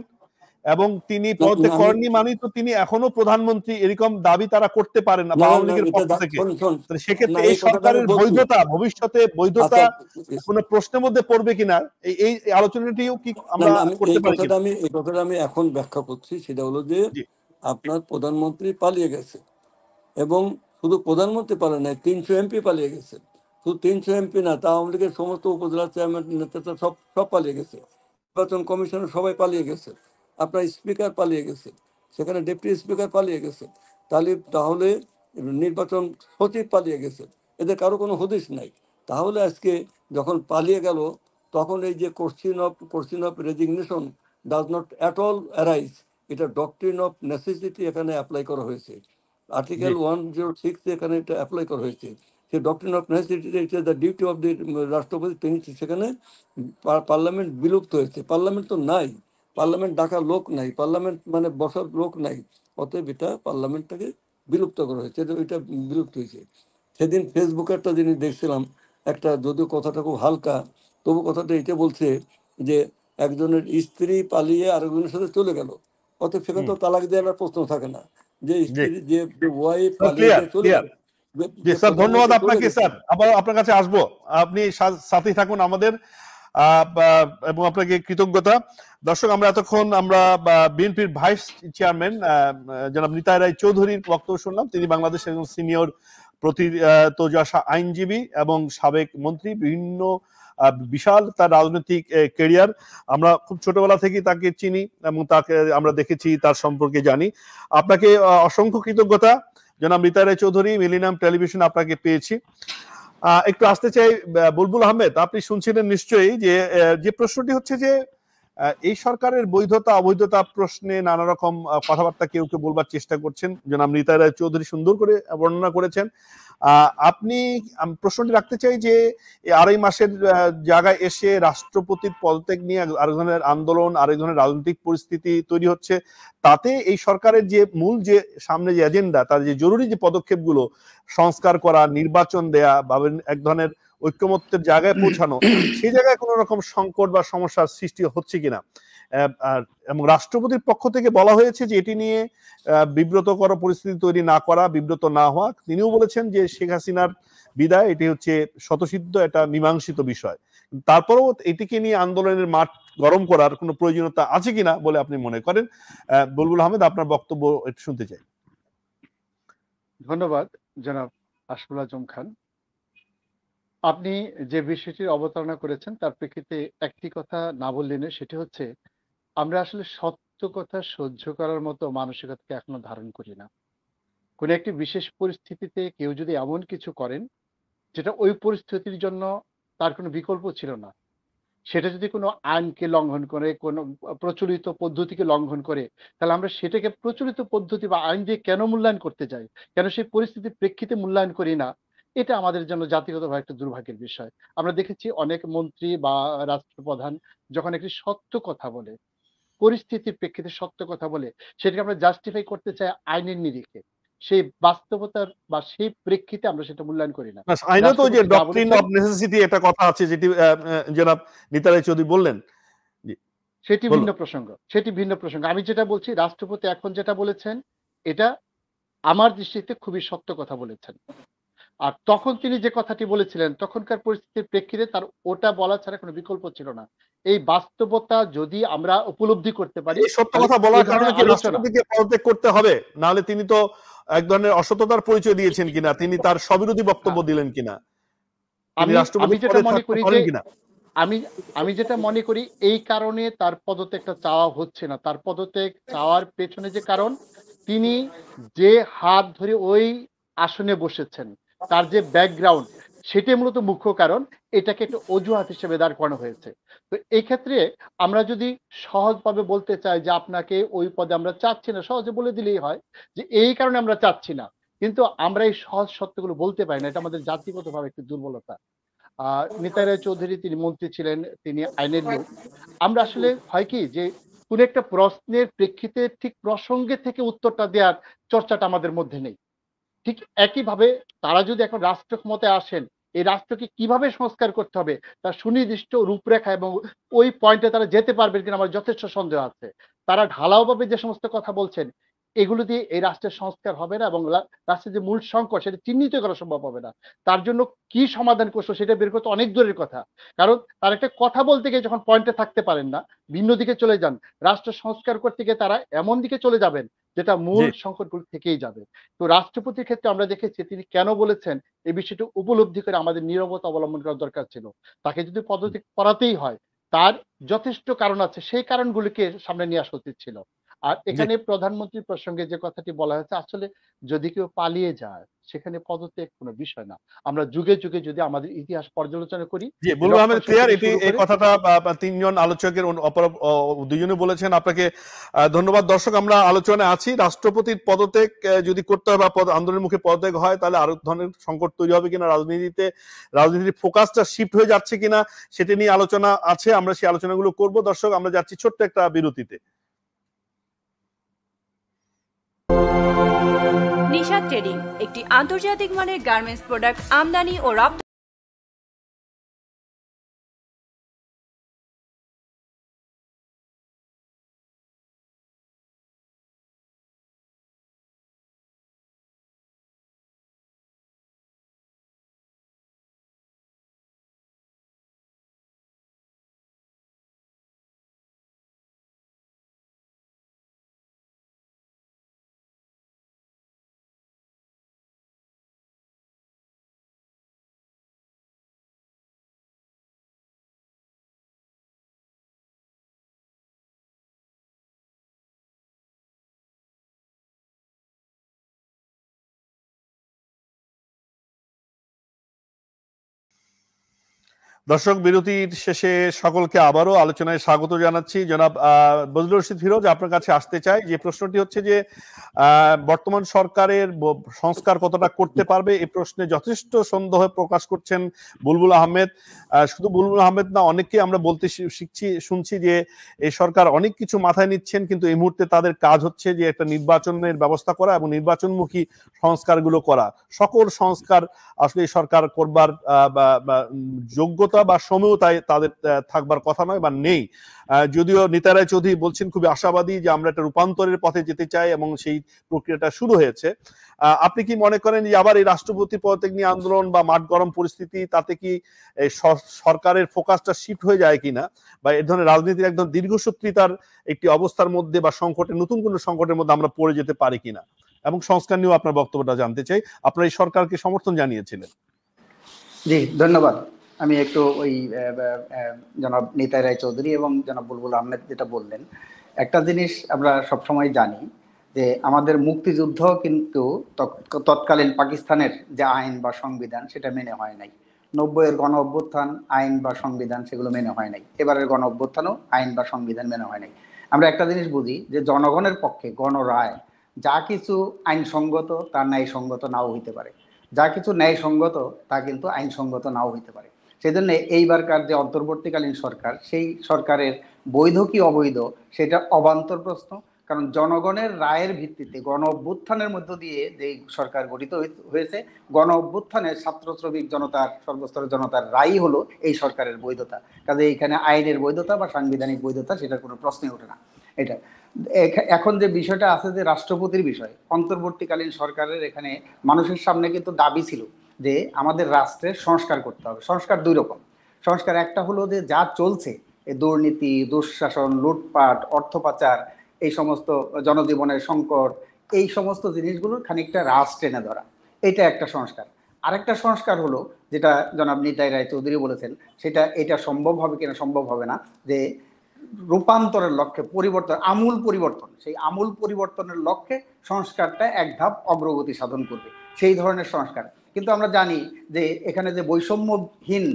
এবং তিনি না পদত্যাগ আমি করেননি মানেই তো তিনি এখনো প্রধানমন্ত্রী, এরকম দাবি তারা করতে পারেন না না না আওয়ামী না লীগের এটা পক্ষ থেকে। শোন শোন তাহলে না, সেক্ষেত্রে এই এই কথাটা আমি সরকারের বলছি। বৈধতা, ভবিষ্যতে বৈধতা আচ্ছা, কোনো প্রশ্নের মধ্যে পড়বে কিনা, এই এই আলোচনাটিও কি না আমরা না আমি করতে পারি কিনা? এই কথাটা আমি এখন ব্যাখ্যা করছি। সেটা হলো যে জি আপনার প্রধানমন্ত্রী পালিয়ে গেছে, এবং শুধু প্রধানমন্ত্রী পালিয়ে নাই, 300 এমপি পালিয়ে গেছে। শুধু 300 এমপি না, তা আওয়ামী লীগের সমস্ত উপজেলা চেয়ারম্যান নেতা সব সব পালিয়ে গেছে। নির্বাচন কমিশনের সবাই পালিয়ে গেছে। আপনার স্পিকার পালিয়ে গেছে, সেখানে ডেপুটি স্পিকার পালিয়ে গেছে, তাহলে নির্বাচন সচিব পালিয়ে গেছে, এদের কারো কোনো হদিশ নাই। তাহলে আজকে যখন পালিয়ে গেল, তখন এই যে question of resignation does not at all arise, এটা ডক্ট্রিন অফ নেসেসিটি এখানে অ্যাপ্লাই করা হয়েছে। আর্টিকেল 106 এখানে এটা অ্যাপ্লাই করা হয়েছে। সেই ডক্ট্রিন অফ নেসেসিটি, এটা দ্য ডিউটি অফ দি রাষ্ট্রপতি, তিনি সেখানে পার্লামেন্ট বিলুপ্ত হয়েছে। পার্লামেন্ট তো নাই, পার্লামেন্ট ডাকার লোক নাই, পার্লামেন্ট মানে বসার লোক নাই, অতএব এটা পার্লামেন্টটাকে বিলুপ্ত করা হয়েছে, এটা বিলুপ্ত হয়েছে। সেদিন ফেসবুকে একটা জিনিস দেখছিলাম, একটা যদিও কথাটা খুব হালকা, তবু কথাটা এটা বলছে যে একজনের স্ত্রী পালিয়ে আরেকজনের সাথে চলে গেল, অতএব সেখানে তো তালাক দেওয়ার প্রশ্ন থাকে না, যে স্ত্রী যে ওয়াইফ পালিয়ে চলে গেল। জি স্যার, ধন্যবাদ আপনাকে স্যার, আবার আপনার কাছে আসবো, আপনি সাথে থাকুন আমাদের, এবং আপনাকে কৃতজ্ঞতা। দর্শক, আমরা এতক্ষণ বিএনপির ভাইস চেয়ারম্যান জনাব নিতাই রায় চৌধুরীর বক্তব্য শুনলাম। তিনি বাংলাদেশের একজন সিনিয়র প্রথিতযশা আইনজীবী এবং সাবেক মন্ত্রী, বিভিন্ন বিশাল তার রাজনৈতিক ক্যারিয়ার। আমরা খুব ছোটবেলা থেকেই তাকে চিনি এবং তাকে আমরা দেখেছি, তার সম্পর্কে জানি। আপনাকে অসংখ্য কৃতজ্ঞতা জনাব নিতাই রায় চৌধুরী। মিলেনিয়াম টেলিভিশন আপনাকে পেয়েছি। একটু আসতে চাই বুলবুল আহমেদ, আপনি শুনছিলেন নিশ্চয়ই যে প্রশ্নটি হচ্ছে যে এই সরকারের বৈধতা অবৈধতা প্রশ্নে নানা রকম কথাবার্তা কেউ কেউ বলবার চেষ্টা করছেন। জনাব নিতাই রায় চৌধুরী সুন্দর করে বর্ণনা করেছেন। আপনি প্রশ্নটি রাখতে চাই যে আড়াই মাসের জায়গায় এসে রাষ্ট্রপতির পদত্যাগ নিয়ে আরেক ধরনের আন্দোলন, আরেক ধরনের রাজনৈতিক পরিস্থিতি তৈরি হচ্ছে, তাতে এই সরকারের যে মূল যে সামনে যে এজেন্ডা, তার যে জরুরি যে পদক্ষেপগুলো, সংস্কার করা, নির্বাচন দেয়া বা এক ধরনের ঐক্যমত্যের জায়গায় পৌঁছানো, সেই জায়গায় কোন রকম সংকট বা সমস্যার সৃষ্টি হচ্ছে কিনা। এবং রাষ্ট্রপতির পক্ষ থেকে বলা হয়েছে যে এটি নিয়ে বিব্রতকর পরিস্থিতি তৈরি না করা, বিব্রত না হওয়া। তিনিও বলেছেন যে শেখ হাসিনার বিদায় এটি হচ্ছে স্বতঃসিদ্ধ, এটা মীমাংসিত বিষয়। তারপরেও এটিকে নিয়ে আন্দোলনের মাঠ গরম করার কোনো প্রয়োজনীয়তা আছে কিনা বলে আপনি মনে করেন? বুলবুল আহমেদ, আপনার বক্তব্য একটু শুনতে চাই। ধন্যবাদ জনাব আশফাকুল আজম খান। আপনি যে বিষয়টির অবতারণা করেছেন তার প্রেক্ষিতে একটি কথা না বললেন, সেটি হচ্ছে আমরা আসলে সত্য কথা সহ্য করার মতো মানসিকতাকে এখনো ধারণ করি না। কোনো একটি বিশেষ পরিস্থিতিতে কেউ যদি এমন কিছু করেন যেটা ওই পরিস্থিতির জন্য তার কোনো বিকল্প ছিল না, সেটা যদি কোনো আইনকে লঙ্ঘন করে, কোনো প্রচলিত পদ্ধতিকে লঙ্ঘন করে, তাহলে আমরা সেটাকে প্রচলিত পদ্ধতি বা আইন দিয়ে কেন মূল্যায়ন করতে যাই, কেন সেই পরিস্থিতির প্রেক্ষিতে মূল্যায়ন করি না? এটা আমাদের জন্য জাতিগতভাবে একটা দুর্ভাগ্যের বিষয়। আমরা দেখেছি অনেক মন্ত্রী বা রাষ্ট্রপ্রধান যখন একটি সত্য কথা বলে, পরিস্থিতির প্রেক্ষিতে সত্য কথা বলে, সেটাকে আমরা জাস্টিফাই করতে চাই আইনের নিরিখে, সেই বাস্তবতার বা সেই প্রেক্ষিতে আমরা সেটা মূল্যায়ন করি না। আইনে তো যে ডক্ট্রিন অফ নেসেসিটি একটা কথা আছে, যেটি জনাব নিতাই রায় চৌধুরী বললেন, সেটি ভিন্ন প্রসঙ্গ, সেটি ভিন্ন প্রসঙ্গ। আমি যেটা বলছি, রাষ্ট্রপতি এখন যেটা বলেছেন এটা আমার দৃষ্টিতে খুবই সত্য কথা বলেছেন। আর তখন তিনি যে কথাটি বলেছিলেন তখনকার পরিস্থিতির প্রেক্ষিতে তার ওটা বলা ছাড়া কোনো বিকল্প ছিল না। এই বাস্তবতা যদি আমরা উপলব্ধি করতে পারি, এই সত্য কথা বলার কারণে কি রাষ্ট্রপতিকে পদত্যাগ করতে হবে? নাহলে তিনি তো এক ধরনের অসততার পরিচয় দিয়েছেন কিনা, তিনি তার স্ববিরোধী বক্তব্য দিলেন কিনা, আমি যেটা মনে করি যে আমি যেটা মনে করি এই কারণে তার পদত্যাগটা চাওয়া হচ্ছে না। তার পদত্যাগ চাওয়ার পেছনে যে কারণ, তিনি যে হাত ধরে ওই আসনে বসেছেন, তার যে ব্যাকগ্রাউন্ড, সেটাই মূলত মুখ্য কারণ। এটাকে একটা অজুহাত হিসেবে দাঁড় করানো হয়েছে। তো এই ক্ষেত্রে আমরা যদি সহজভাবে বলতে চাই যে আপনাকে ওই পদে আমরা চাচ্ছি না, সহজে বলে দিলেই হয় যে এই কারণে আমরা চাচ্ছি না। কিন্তু আমরা এই সহজ সত্যগুলো বলতে পারি না, এটা আমাদের জাতিগতভাবে একটি দুর্বলতা। নিতাই রায় চৌধুরী তিনি মন্ত্রী ছিলেন, তিনি আইনের লোক। আমরা আসলে হয় কি যে কোন একটা প্রশ্নের প্রেক্ষিতে ঠিক প্রসঙ্গে থেকে উত্তরটা দেওয়ার চর্চাটা আমাদের মধ্যে নেই। ঠিক একইভাবে তারা যদি এখন রাষ্ট্র ক্ষমতায় আসেন, এই রাষ্ট্রকে কিভাবে সংস্কার করতে হবে তার সুনির্দিষ্ট রূপরেখা এবং ওই পয়েন্টে তারা যেতে পারবেন কিনা আমার যথেষ্ট সন্দেহ আছে। তারা ঢালাওভাবে যে সমস্ত কথা বলছেন, এগুলো দিয়ে এই রাষ্ট্রের সংস্কার হবে না এবং রাষ্ট্রের যে মূল সংকট সেটা চিহ্নিত করা সম্ভব হবে না। তার জন্য কি সমাধান করছো সেটা বের করতে অনেক দূরের কথা। কারণ তার একটা কথা বলতে গিয়ে যখন পয়েন্টে থাকতে পারেন না, ভিন্ন দিকে চলে যান, রাষ্ট্র সংস্কার করতে গিয়ে তারা এমন দিকে চলে যাবেন যেটা মূল সংকটগুলো থেকেই যাবে। তো রাষ্ট্রপতির ক্ষেত্রে আমরা দেখেছি তিনি কেন বলেছেন এই বিষয়টি উপলব্ধি করে আমাদের নীরবতা অবলম্বন করার দরকার ছিল। তাকে যদি পদত্যাগ করাতেই হয় তার যথেষ্ট কারণ আছে, সেই কারণগুলিকে সামনে নিয়ে আসা উচিত ছিল। আর এখানে প্রধানমন্ত্রীর প্রসঙ্গে যে কথাটি বলা হয়েছে, আসলে যদি কেউ পালিয়ে যায় সেখানে পদত্যাগ কোনো বিষয় না। আমরা যুগে যুগে যদি আমাদের ইতিহাস পর্যালোচনা করি, জি, বুলবুল আহমেদ ক্লিয়ার। এই কথাটা তিনজন আলোচকের দুজনে বলেছেন। আপনাকে ধন্যবাদ। দর্শক, আমরা আলোচনায় আছি রাষ্ট্রপতির পদত্যাগ যদি করতে হয় বা আন্দোলনের মুখে পদত্যাগ হয় তাহলে আরো ধরনের সংকট তৈরি হবে কিনা, রাজনীতির ফোকাসটা শিফট হয়ে যাচ্ছে কিনা সেটা নিয়ে আলোচনা আছে। আমরা সেই আলোচনাগুলো করব। দর্শক, আমরা যাচ্ছি ছোট্ট একটা বিরতিতে। নিশা ট্রেডিং একটি আন্তর্জাতিক মানের গার্মেন্টস প্রোডাক্ট আমদানি ও রপ্তানি। দর্শক, বিরতির শেষে সকলকে আবারও আলোচনায় স্বাগত জানাচ্ছি। জনাব বজলুর রশিদ ফিরোজ, আপনার কাছে আসতে চাই। যে প্রশ্নটি হচ্ছে যে বর্তমান সরকারের সংস্কার কতটা করতে পারবে, এই প্রশ্নে যথেষ্ট সন্দেহ প্রকাশ করছেন বুলবুল আহমেদ। শুধু বুলবুল আহমেদ না, অনেককে আমরা বলতে শুনছি যে এই সরকার অনেক কিছু মাথায় নিচ্ছেন, কিন্তু এই মুহূর্তে তাদের কাজ হচ্ছে যে একটা নির্বাচনের ব্যবস্থা করা এবং নির্বাচনমুখী সংস্কারগুলো করা। সকল সংস্কার আসলে এই সরকার করবার যোগ্যতা বা সময়ও তাদের থাকবার কথা নয় বা নেই। যদিও নিতা রায় চৌধুরী বলছেন খুবই আশাবাদী যে আমরা একটা রূপান্তরের পথে যেতে চাই এবং সেই প্রক্রিয়াটা শুরু হয়েছে। আপনি কি মনে করেন যে আবার এই রাষ্ট্রপতি পদত্যাগ নিয়ে আন্দোলন বা মাঠ গরম পরিস্থিতি, তাতে কি সরকারের ফোকাসটা শিফট হয়ে যায় কিনা, বা এই ধরনের রাজনীতির একদম দীর্ঘসূত্রিতার একটি অবস্থার মধ্যে বা নতুন কোনো সংকটের মধ্যে আমরা পড়ে যেতে পারি কিনা? এবং সংস্কার নিয়েও আপনার বক্তব্যটা জানতে চাই। আপনারা এই সরকারকে সমর্থন জানিয়েছিলেন। জি, ধন্যবাদ। আমি একটু ওই জনাব নিতাই রায় চৌধুরী এবং জনাব বুলবুল আহমেদ যেটা বললেন, একটা জিনিস আমরা সবসময় জানি যে আমাদের মুক্তিযুদ্ধ কিন্তু তৎকালীন পাকিস্তানের যে আইন বা সংবিধান সেটা মেনে হয় নাই। 90-এর গণ অভ্যুত্থান, আইন বা সংবিধান সেগুলো মেনে হয় নাই। এবারের গণ অভ্যুত্থানও আইন বা সংবিধান মেনে হয় নাই। আমরা একটা জিনিস বুঝি যে জনগণের পক্ষে গণরায় যা কিছু আইনসঙ্গত তা ন্যায়সঙ্গত নাও হইতে পারে, যা কিছু ন্যায়সঙ্গত তা কিন্তু আইনসঙ্গত নাও হইতে পারে। সেই জন্য এইবারকার যে অন্তর্বর্তীকালীন সরকার, সেই সরকারের বৈধ কি অবৈধ সেটা অবান্তর প্রশ্ন। কারণ জনগণের রায়ের ভিত্তিতে গণ অভ্যুত্থানের মধ্য দিয়ে যে সরকার গঠিত হয়েছে, গণ অভ্যুত্থানের ছাত্র শ্রমিক জনতার, সর্বস্তরের জনতার রায়ই হলো এই সরকারের বৈধতা। কাজে এইখানে আইনের বৈধতা বা সাংবিধানিক বৈধতা সেটার কোনো প্রশ্নই ওঠে না। এটা এখন যে বিষয়টা আছে যে রাষ্ট্রপতির বিষয়, অন্তর্বর্তীকালীন সরকারের এখানে মানুষের সামনে কিন্তু দাবি ছিল যে আমাদের রাষ্ট্রের সংস্কার করতে হবে। সংস্কার দুই রকম। সংস্কার একটা হলো যে যা চলছে, এই দুর্নীতি, দুঃশাসন, লুটপাট, অর্থ পাচার, এই সমস্ত জনজীবনের সংকট, এই সমস্ত জিনিসগুলোর খানিকটা রাশ টেনে ধরা, এটা একটা সংস্কার। আরেকটা সংস্কার হলো যেটা জনাব নিতাই রায় চৌধুরী বলেছেন, এটা সম্ভব হবে কিনা সম্ভব হবে না, যে রূপান্তরের লক্ষ্যে পরিবর্তন, আমূল পরিবর্তন, সেই আমূল পরিবর্তনের লক্ষ্যে সংস্কারটা এক ধাপ অগ্রগতি সাধন করবে, সেই ধরনের সংস্কার। কিন্তু আমরা জানি যে এখানে যে বৈষম্যহীন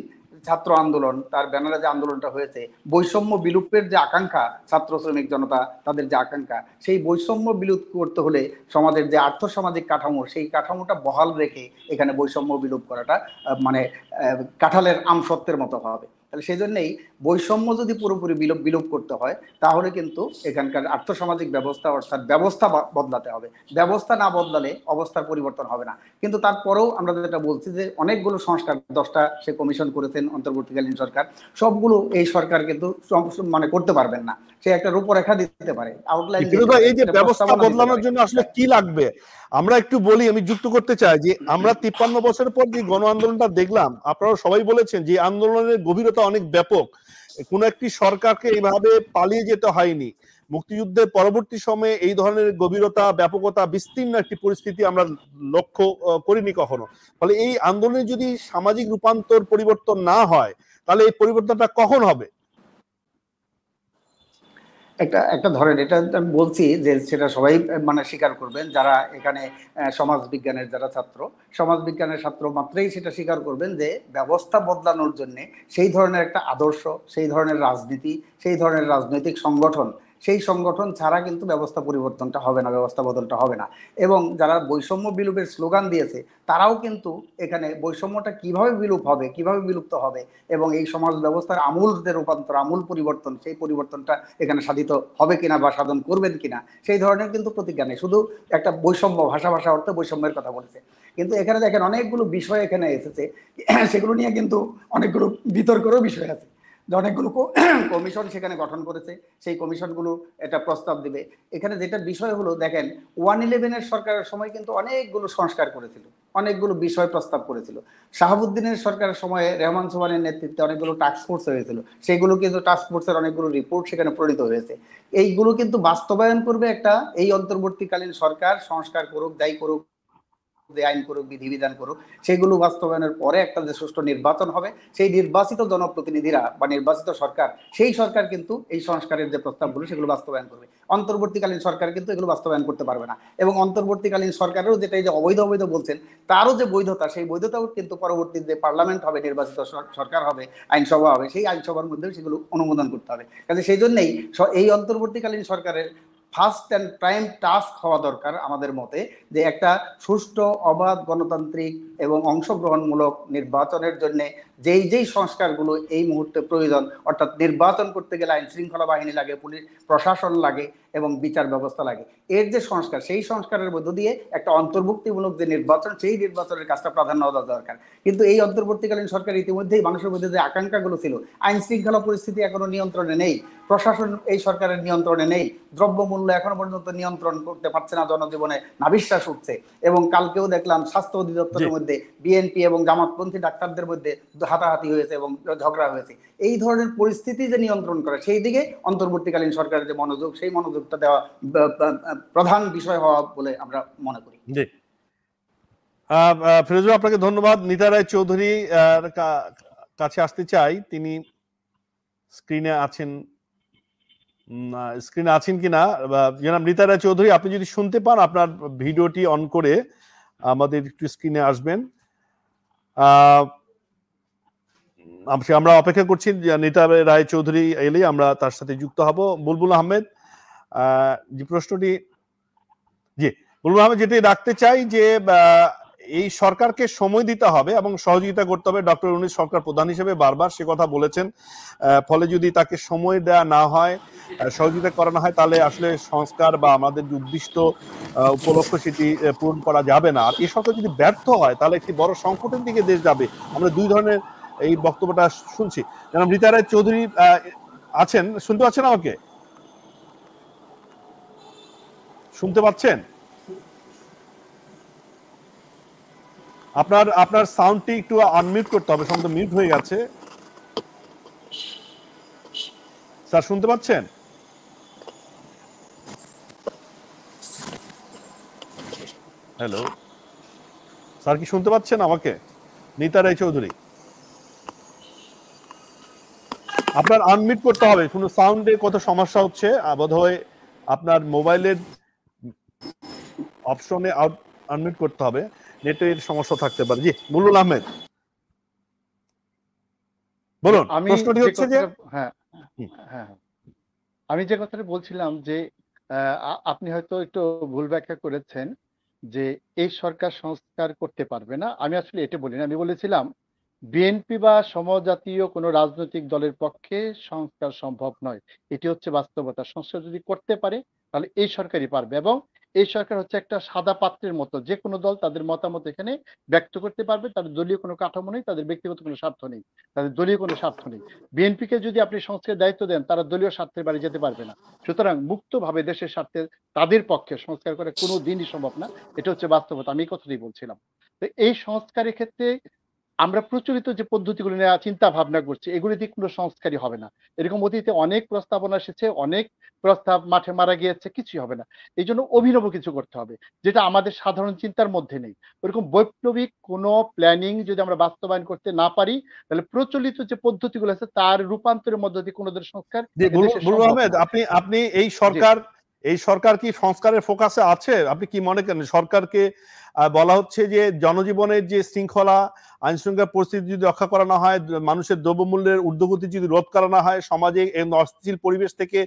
ছাত্র আন্দোলন, তার ব্যানারে যে আন্দোলনটা হয়েছে, বৈষম্য বিলুপ্তের যে আকাঙ্ক্ষা ছাত্র শ্রমিক জনতা তাদের যে আকাঙ্ক্ষা, সেই বৈষম্য বিলুপ করতে হলে সমাজের যে আর্থসামাজিক কাঠামো, সেই কাঠামোটা বহাল রেখে এখানে বৈষম্য বিলুপ করাটা মানে কাঁঠালের আমসত্ত্বের মতো হবে। তাহলে সেই জন্যই বৈষম্য যদি পুরোপুরি বিলোপ করতে হয় তাহলে কিন্তু এখানকার আর্থসামাজিক ব্যবস্থা, অর্থাৎ ব্যবস্থা বদলাতে হবে। ব্যবস্থা না বদলালে অবস্থার পরিবর্তন হবে না। কিন্তু তারপরেও আমরা যেটা বলছি যে অনেকগুলো সংস্কার, 10টা সে কমিশন করেছেন অন্তর্বর্তীকালীন সরকার, সবগুলো এই সরকার কিন্তু মানে করতে পারবেন না। সে একটা রূপরেখা দিতে পারে, আউটলাইন। এই যে ব্যবস্থা বদলানোর জন্য আসলে কি লাগবে আমরা একটু বলি। আমি যুক্ত করতে চাই যে আমরা 53 বছর পর যে গণ আন্দোলনটা দেখলাম, আপনারা সবাই বলেছেন যে আন্দোলনের গভীরতা অনেক ব্যাপক। কোন একটি সরকারকে এইভাবে পালিয়ে যেতে হয়নি। মুক্তিযুদ্ধের পরবর্তী সময়ে এই ধরনের গভীরতা, ব্যাপকতা, বিস্তীর্ণ একটি পরিস্থিতি আমরা লক্ষ্য করিনি কখনো। ফলে এই আন্দোলনে যদি সামাজিক রূপান্তর পরিবর্তন না হয় তাহলে এই পরিবর্তনটা কখন হবে? একটা একটা ধরেন, এটা আমি বলছি যে সেটা সবাই মানে স্বীকার করবেন, যারা এখানে সমাজ বিজ্ঞানের যারা ছাত্র, সমাজ বিজ্ঞানের ছাত্র মাত্রই সেটা স্বীকার করবেন যে ব্যবস্থা বদলানোর জন্য সেই ধরনের একটা আদর্শ, সেই ধরনের রাজনীতি, সেই ধরনের রাজনৈতিক সংগঠন, সেই সংগঠন ছাড়া কিন্তু ব্যবস্থা পরিবর্তনটা হবে না, ব্যবস্থা বদলটা হবে না। এবং যারা বৈষম্য বিলোপের স্লোগান দিয়েছে তারাও কিন্তু এখানে বৈষম্যটা কিভাবে বিলুপ হবে, কিভাবে বিলুপ্ত হবে এবং এই সমাজ ব্যবস্থার আমূল যে রূপান্তর, আমূল পরিবর্তন, সেই পরিবর্তনটা এখানে সাধিত হবে কিনা বা সাধন করবেন কিনা সেই ধরনের কিন্তু প্রতিজ্ঞা নেই। শুধু একটা বৈষম্য, ভাষা ভাষা অর্থে বৈষম্যের কথা বলেছে, কিন্তু এখানে দেখেন অনেকগুলো বিষয় এখানে এসেছে, সেগুলো নিয়ে কিন্তু অনেকগুলো বিতর্কেরও বিষয় আছে। অনেকগুলো কমিশন সেখানে গঠন করেছে, সেই কমিশনগুলো এটা প্রস্তাব দিবে। এখানে যেটা বিষয় হলো দেখেন, 111-এর সরকারের সময় কিন্তু অনেকগুলো সংস্কার করেছিল, অনেকগুলো বিষয় প্রস্তাব করেছিল। শাহাবুদ্দিনের সরকারের সময়ে রেহমান সোবহানের নেতৃত্বে অনেকগুলো টাস্কফোর্স হয়েছিল, সেগুলো কিন্তু টাস্কফোর্সের অনেকগুলো রিপোর্ট সেখানে প্রণীত হয়েছে। এইগুলো কিন্তু বাস্তবায়ন করবে একটা এই অন্তর্বর্তীকালীন সরকার, সংস্কার করুক, যাই করুক, যে আইন করুক, বিধিবিধান করুক, সেগুলো বাস্তবায়নের পরে একটা যে সুষ্ঠু নির্বাচন হবে, সেই নির্বাচিত জনপ্রতিনিধিরা বা নির্বাচিত সরকার, সেই সরকার কিন্তু এই সংস্কারের যে প্রস্তাবগুলো সেগুলো বাস্তবায়ন করবে। অন্তর্বর্তীকালীন সরকার কিন্তু এগুলো বাস্তবায়ন করতে পারবে না। এবং অন্তর্বর্তীকালীন সরকারেরও যেটা এই যে অবৈধ অবৈধ বলছেন, তারও যে বৈধতা, সেই বৈধতাও কিন্তু পরবর্তী যে পার্লামেন্ট হবে, নির্বাচিত সরকার হবে, আইনসভা হবে, সেই আইনসভার মধ্যেও সেগুলো অনুমোদন করতে হবে। কাজে সেই জন্যই এই অন্তর্বর্তীকালীন সরকারের ফার্স্ট অ্যান্ড প্রাইম টাস্ক হওয়া দরকার আমাদের মতে, যে একটা সুষ্ঠু, অবাধ, গণতান্ত্রিক এবং অংশগ্রহণমূলক নির্বাচনের জন্য যেই যেই সংস্কারগুলো এই মুহূর্তে প্রয়োজন, অর্থাৎ নির্বাচন করতে গেলে আইন শৃঙ্খলা বাহিনী লাগে, পুলিশ প্রশাসন লাগে এবং বিচার ব্যবস্থা লাগে, এর যে সংস্কার, সেই সংস্কারের মধ্য দিয়ে একটা অন্তর্ভুক্তিমূলক যে নির্বাচন, সেই নির্বাচনের কাজটা প্রাধান্য দেওয়া দরকার। কিন্তু এই অন্তর্বর্তীকালীন সরকার ইতিমধ্যেই মানুষের মধ্যে যে আকাঙ্ক্ষাগুলো ছিল, আইন শৃঙ্খলা পরিস্থিতি এখনো নিয়ন্ত্রণে নেই, প্রশাসন এই সরকারের নিয়ন্ত্রণে নেই, দ্রব্যমূল্য এখনো পর্যন্ত নিয়ন্ত্রণ করতে পারছে না, জনজীবনে নাভিশ্বাস উঠছে। এবং কালকেও দেখলাম স্বাস্থ্য অধিদপ্তরের মধ্যে বিএনপি এবং জামাতপন্থী ডাক্তারদের মধ্যে হাতাহাতি হয়েছে এবং ঝগড়া হয়েছে। এই ধরনের পরিস্থিতি যে নিয়ন্ত্রণ করে, সেই দিকে অন্তর্বর্তীকালীন সরকারের যে মনোযোগ, সেই মনোযোগটা দেওয়া প্রধান বিষয় হওয়া বলে আমরা মনে করি। জি, ফিরোজুল, আপনাকে ধন্যবাদ। নিতা রায় চৌধুরী কাছে আসতে চাই, তিনি স্ক্রিনে আছেন কিনা। জনাব নিতা রায় চৌধুরী, আপনি যদি শুনতে পান, আপনার ভিডিওটি অন করে আমাদের একটু স্ক্রিনে আসবেন। আমরা অপেক্ষা করছি নিতা রায় চৌধুরী এলে আমরা তার সাথে যুক্ত হব। বুলবুল আহমেদ, যে প্রশ্নটি, জি বুলবুল আহমেদ, যেটি রাখতে চাই যে এই সরকারকে সময় দিতে হবে এবং সহযোগিতা করতে হবে। ডক্টর ইউনূস সরকার প্রধান হিসেবে বারবার সে কথা বলেছেন। ফলে যদি তাকে সময় দেওয়া না হয়, সহযোগিতা করানো হয়, তাহলে আসলে সংস্কার বা আমাদের যে উদ্দিষ্ট উপলক্ষ সেটি পূরণ করা যাবে না। আর এই সরকার যদি ব্যর্থ হয়, তাহলে একটি বড় সংকটের দিকে দেশ যাবে। আমরা দুই ধরনের এই বক্তব্যটা শুনছি। যেমন নিতা রায় চৌধুরী আছেন, শুনতে পাচ্ছেন আমাকে? শুনতে পাচ্ছেন? আপনার সাউন্ডটি একটু আনমিউট করতে হবে, সম্ভবত মিউট হয়ে গেছে। স্যার শুনতে পাচ্ছেন? হ্যালো স্যার, কি শুনতে পাচ্ছেন আমাকে? নিতা রায় চৌধুরী, আপনার আনমিউট করতে হবে। কোনো সাউন্ডে কত সমস্যা হচ্ছে, বোধহয় আপনার মোবাইলের অপশনে আনমিউট করতে হবে, নেটের সমস্যা থাকতে পারে। জি বুলবুল আহমেদ বলুন। প্রশ্নটি হচ্ছে যে, আমি যে কথাটা বলছিলাম যে আপনি হয়তো একটু ভুল ব্যাখ্যা করেছেন যে এই সরকার সংস্কার করতে পারবে না। আমি আসলে এটা বলিনি, আমি বলেছিলাম বিএনপি বা সমজাতীয় কোনো রাজনৈতিক দলের পক্ষে সংস্কার সম্ভব নয়। এটি হচ্ছে বাস্তবতা। সংস্কার যদি করতে পারে তাহলে এই সরকারই পারবে, এবং এই সরকার হচ্ছে একটা সাদা পাত্রের মতো, যে কোনো দল তাদের মতামত এখানে ব্যক্ত করতে পারবে। তাদের দলীয় কোনো কাঠামো নেই, তাদের ব্যক্তিগত কোনো স্বার্থ নেই, তাদের দলীয় কোনো স্বার্থ নেই। বিএনপিকে যদি আপনি সংস্কারের দায়িত্ব দেন, তারা দলীয় স্বার্থের বাড়ি যেতে পারবে না। সুতরাং মুক্তভাবে দেশের স্বার্থে তাদের পক্ষে সংস্কার করা কোনো দিনই সম্ভব না। এটা হচ্ছে বাস্তবতা, আমি এই কথাটাই বলছিলাম। তো এই সংস্কারের ক্ষেত্রে আমরা প্রচলিত যে পদ্ধতিগুলো নিয়ে চিন্তা ভাবনা করছি এগুলি দিয়ে কোনো সংস্কারই হবে না। এরকম অতীতে অনেক প্রস্তাবনা এসেছে, অনেক প্রস্তাব মাঠে মারা গিয়েছে, কিছুই হবে না। এই জন্য অভিনব কিছু করতে হবে যেটা আমাদের সাধারণ চিন্তার মধ্যে নেই। ওরকম বৈপ্লবিক কোনো প্ল্যানিং যদি আমরা বাস্তবায়ন করতে না পারি তাহলে প্রচলিত যে পদ্ধতিগুলো আছে তার রূপান্তরের মধ্য দিয়ে কোনো ধরনের সংস্কার বুলবুল আহমেদ, আপনি এই সরকার কি সংস্কারের ফোকাসে আছে? আপনি কি মনে করেন সরকারকে বলা হচ্ছে যে জনজীবনের যে শৃঙ্খলা আইন শৃঙ্খলা পরিস্থিতি যদি রক্ষা করা না হয়, মানুষের দ্রব্যমূল্যের ঊর্ধ্বগতি যদি রোধ করা না হয়, সমাজে এই অস্থিতিশীল পরিবেশ থেকে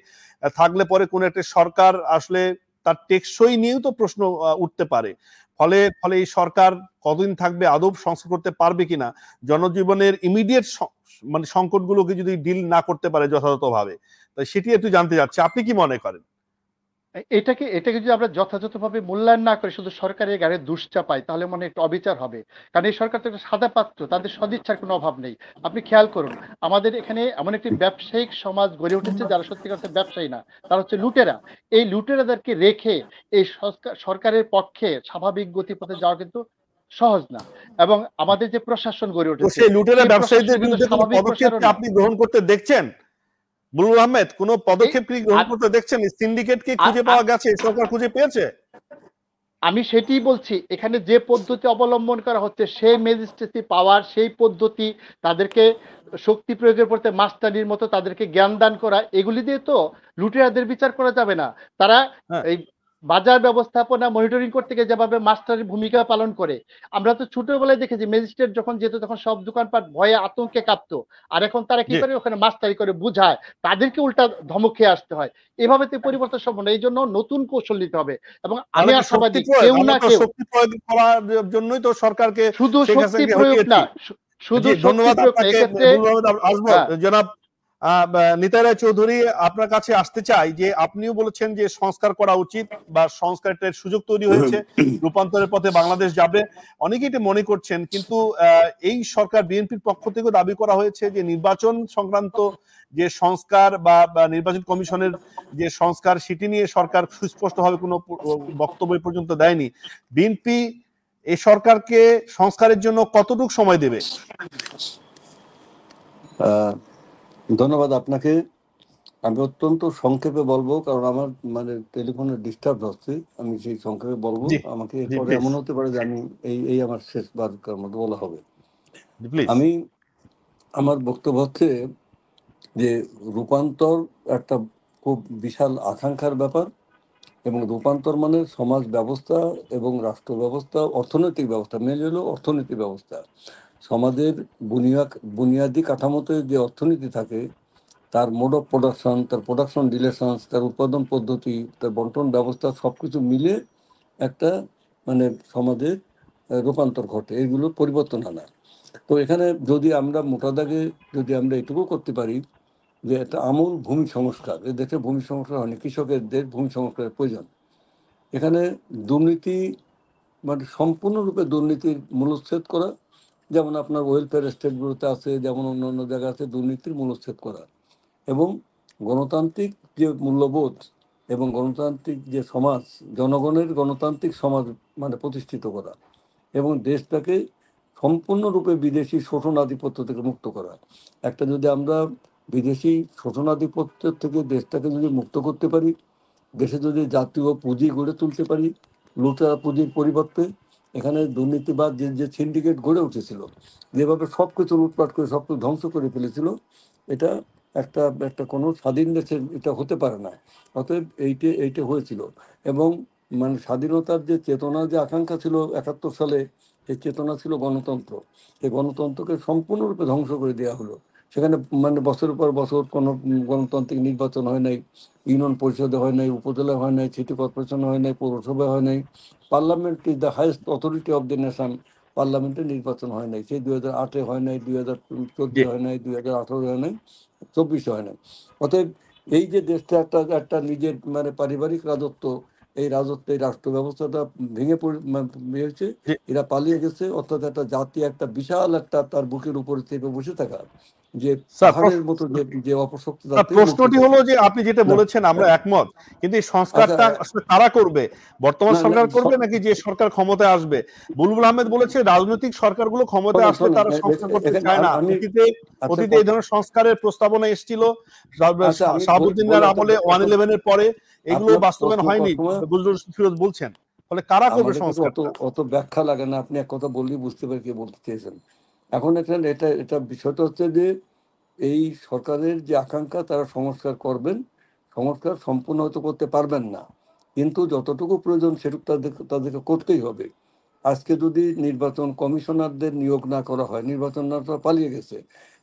থাকলে পরে কোন একটা সরকার আসলে তার টেকসই নিয়েও তো প্রশ্ন উঠতে পারে। ফলে এই সরকার কতদিন থাকবে, আদৌ সংস্কার করতে পারবে কিনা, জনজীবনের ইমিডিয়েট মানে সংকটগুলোকে যদি ডিল না করতে পারে যথাযথভাবে, তাই সেটি একটু জানতে চাচ্ছি, আপনি কি মনে করেন? এটাকে যদি আমরা যথাযথভাবে মূল্যায়ন না করে শুধু সরকারের গাড়ি দুশ্চাপাই তাহলে মনে হয় একটু অবিচার হবে। কারণ এই সরকার তো একটা সাদা পাত্র, তাদের সদিচ্ছার কোনো অভাব নেই। আপনি খেয়াল করুন আমাদের এখানে এমন একটি ব্যবসায়িক সমাজ গড়ে উঠেছে যারা সত্যিকার অর্থে ব্যবসায়ী না, তারা হচ্ছে লুটেরা। এই লুটেরাদেরকে রেখে এই সরকারের পক্ষে স্বাভাবিক গতিপথে যাওয়া কিন্তু সহজ না। এবং আমাদের যে প্রশাসন গড়ে উঠেছে সেই লুটেরা ব্যবসায়ীদের বিরুদ্ধে কোনো পদক্ষেপ আপনি গ্রহণ করতে দেখছেন? বুলবুল আহমেদ, কোন পদক্ষেপ কি গ্রহণ করতে দেখছেন? সিন্ডিকেট কি খুঁজে পাওয়া গেছে? সরকার খুঁজে পেয়েছে? আমি সেটাই বলছি, এখানে যে পদ্ধতি অবলম্বন করা হচ্ছে সেই ম্যাজিস্ট্রেসি পাওয়ার, সেই পদ্ধতি, তাদেরকে শক্তি প্রয়োগের পড়তে মাস্টারির মতো তাদেরকে জ্ঞান দান করা, এগুলি দিয়ে তো লুটেরাদের বিচার করা যাবে না। তারা এই বাজার ব্যবস্থাপনা মনিটরিং করতে গিয়ে যেভাবে মাস্টারের ভূমিকা পালন করে, আমরা তো ছোটবেলায় দেখেছি ম্যাজিস্ট্রেট যখন যেত তখন সব দোকানপাট ভয়ে আতঙ্কে কাঁপতো। আর এখন তারা কি করে, ওখানে মাস্টারি করে বুঝায়, তাদেরকে উল্টা ধমক খেয়ে আসতে হয়। এভাবে তো পরিবর্তন সম্ভব না। এই জন্য নতুন কৌশল নিতে হবে। এবং আমি আশাবাদী কেউ না কেউ শক্তি প্রয়োগ করার জন্যই তো সরকারকে শুধু শক্তি প্রয়োগ না, শুধু ধন্যবাদ আপনাকে আসবো। জনাব নিতাই রায় চৌধুরী, আপনার কাছে আসতে চাই যে আপনিও বলেছেন যে সংস্কার করা উচিত বা সংস্কারের সুযোগ তৈরি হয়েছে, রূপান্তরের পথে বাংলাদেশ যাবে, অনেকেই এটা মনে করছেন। কিন্তু এই সরকার বিএনপির পক্ষ থেকে দাবি করা হয়েছে যে নির্বাচন সংক্রান্ত যে সংস্কার বা নির্বাচন কমিশনের যে সংস্কার সেটি নিয়ে সরকার সুস্পষ্টভাবে কোনো বক্তব্য পর্যন্ত দেয়নি। বিএনপি এই সরকারকে সংস্কারের জন্য কতটুকু সময় দেবে? ধন্যবাদ আপনাকে। আমি অত্যন্ত সংক্ষেপে বলবো, কারণ আমার মানে টেলিফোনে ডিস্টার্ব হচ্ছে। আমি সেই সংক্ষেপে বলবো। আমাকে এরপরে এমন হতে পারে যে আমি এই আমার শেষবার মধ্যে বলা হবে। আমি আমার বক্তব্য হচ্ছে যে রূপান্তর একটা খুব বিশাল আকাঙ্ক্ষার ব্যাপার, এবং রূপান্তর মানে সমাজ ব্যবস্থা এবং রাষ্ট্র ব্যবস্থা, অর্থনৈতিক ব্যবস্থা, মেন হলো অর্থনৈতিক ব্যবস্থা। সমাজের বুনিয়াদী কাঠামোতে যে অর্থনীতি থাকে, তার মোড অফ প্রোডাকশন, তার প্রোডাকশন রিলেশনস, তার উৎপাদন পদ্ধতি, তার বন্টন ব্যবস্থা, সব কিছু মিলে একটা মানে সমাজের রূপান্তর ঘটে, এগুলো পরিবর্তন আনা। তো এখানে যদি আমরা মোটা দাগে যদি আমরা এটুকু করতে পারি যে একটা আমূল ভূমি সংস্কার, এ দেশে ভূমি সংস্কার হয়নি, কৃষকের ভূমি সংস্কারের প্রয়োজন। এখানে দুর্নীতি মানে সম্পূর্ণরূপে দুর্নীতির মূলচ্ছেদ করা, যেমন আপনার ওয়েলফেয়ার স্টেটগুলোতে আছে, যেমন অন্য অন্য জায়গা আছে, দুর্নীতির মূলচ্ছেদ করা, এবং গণতান্ত্রিক যে মূল্যবোধ এবং গণতান্ত্রিক যে সমাজ, জনগণের গণতান্ত্রিক সমাজ মানে প্রতিষ্ঠিত করা, এবং দেশটাকে সম্পূর্ণরূপে বিদেশি শোষণাধিপত্য থেকে মুক্ত করা। একটা যদি আমরা বিদেশি শোষণাধিপত্যের থেকে দেশটাকে যদি মুক্ত করতে পারি, দেশে যদি জাতীয় পুঁজি গড়ে তুলতে পারি, লুটেরা পুঁজির পরিবর্তে এখানে দুর্নীতিবাদ যে সিন্ডিকেট গড়ে উঠেছিল, যেভাবে সব কিছু লুটপাট করে সব কিছু ধ্বংস করে ফেলেছিল, এটা একটা কোনো স্বাধীন দেশের এটা হতে পারে না। অতএব এইটা হয়েছিল। এবং মানে স্বাধীনতার যে চেতনা, যে আকাঙ্ক্ষা ছিল 71 সালে, এই চেতনা ছিল গণতন্ত্র। এই গণতন্ত্রকে সম্পূর্ণরূপে ধ্বংস করে দেওয়া হলো। সেখানে মানে বছরের পর বছর কোনো গণতান্ত্রিক নির্বাচন হয় নাই, ইউনিয়ন পরিষদে হয় নাই, উপজেলা হয় নাই, সিটি কর্পোরেশন হয় নাই, পৌরসভা হয় নাই, parliament is the highest authority of the nation, পার্লামেন্টে নির্বাচন হয় নাই। সেই 2008-এ হয় নাই, 2014 হয় নাই, 2018 হয় নাই, 24 হয় নাই। অতএব এই যে দেশটা একটা নিজের মানে পারিবারিক রাজত্ব, এই রাজত্ব, এই রাষ্ট্র ব্যবস্থাটা ভেঙে এরা পালিয়ে গেছে। অর্থাৎ একটা জাতি একটা বিশাল একটা তার বুকের উপরে চেপে বসে থাকা, যে পাহাড়ের মতো যে অপশক্তি। প্রশ্নটি হলো যে আপনি যেটা বলেছেন আমরা একমত, কিন্তু এই সংস্কারটা আসলে কারা করবে? বর্তমান সরকার করবে নাকি যে সরকার ক্ষমতায় আসবে? বুলবুল আহমেদ বলেছে রাজনৈতিক সরকারগুলো ক্ষমতায় আসলে তারা সংস্কার করতে চায় না। অতীতে এই ধরনের সংস্কারের প্রস্তাবনা এসেছিল শাহাবুদ্দিনের আমলে 111-এর পরে, এগুলো বাস্তবায়ন হয়নি ফিরোজ বলছেন। ফলে কারা করবে সংস্কারটা? অত ব্যাখ্যা লাগে না, আপনি এক কথা বললেই বুঝতে পারি কি বলতে চেয়েছেন। এখন এখানে এটা বিষয়টা হচ্ছে যে এই সরকারের যে আকাঙ্ক্ষা তারা সংস্কার করবেন, সংস্কার সম্পূর্ণ হয়তো করতে পারবেন না, কিন্তু যতটুকু প্রয়োজন সেটুকু তাদেরকে করতেই হবে। আজকে যদি নির্বাচন কমিশনারদের নিয়োগ না করা হয়, নির্বাচনটা পালিয়ে গেছে,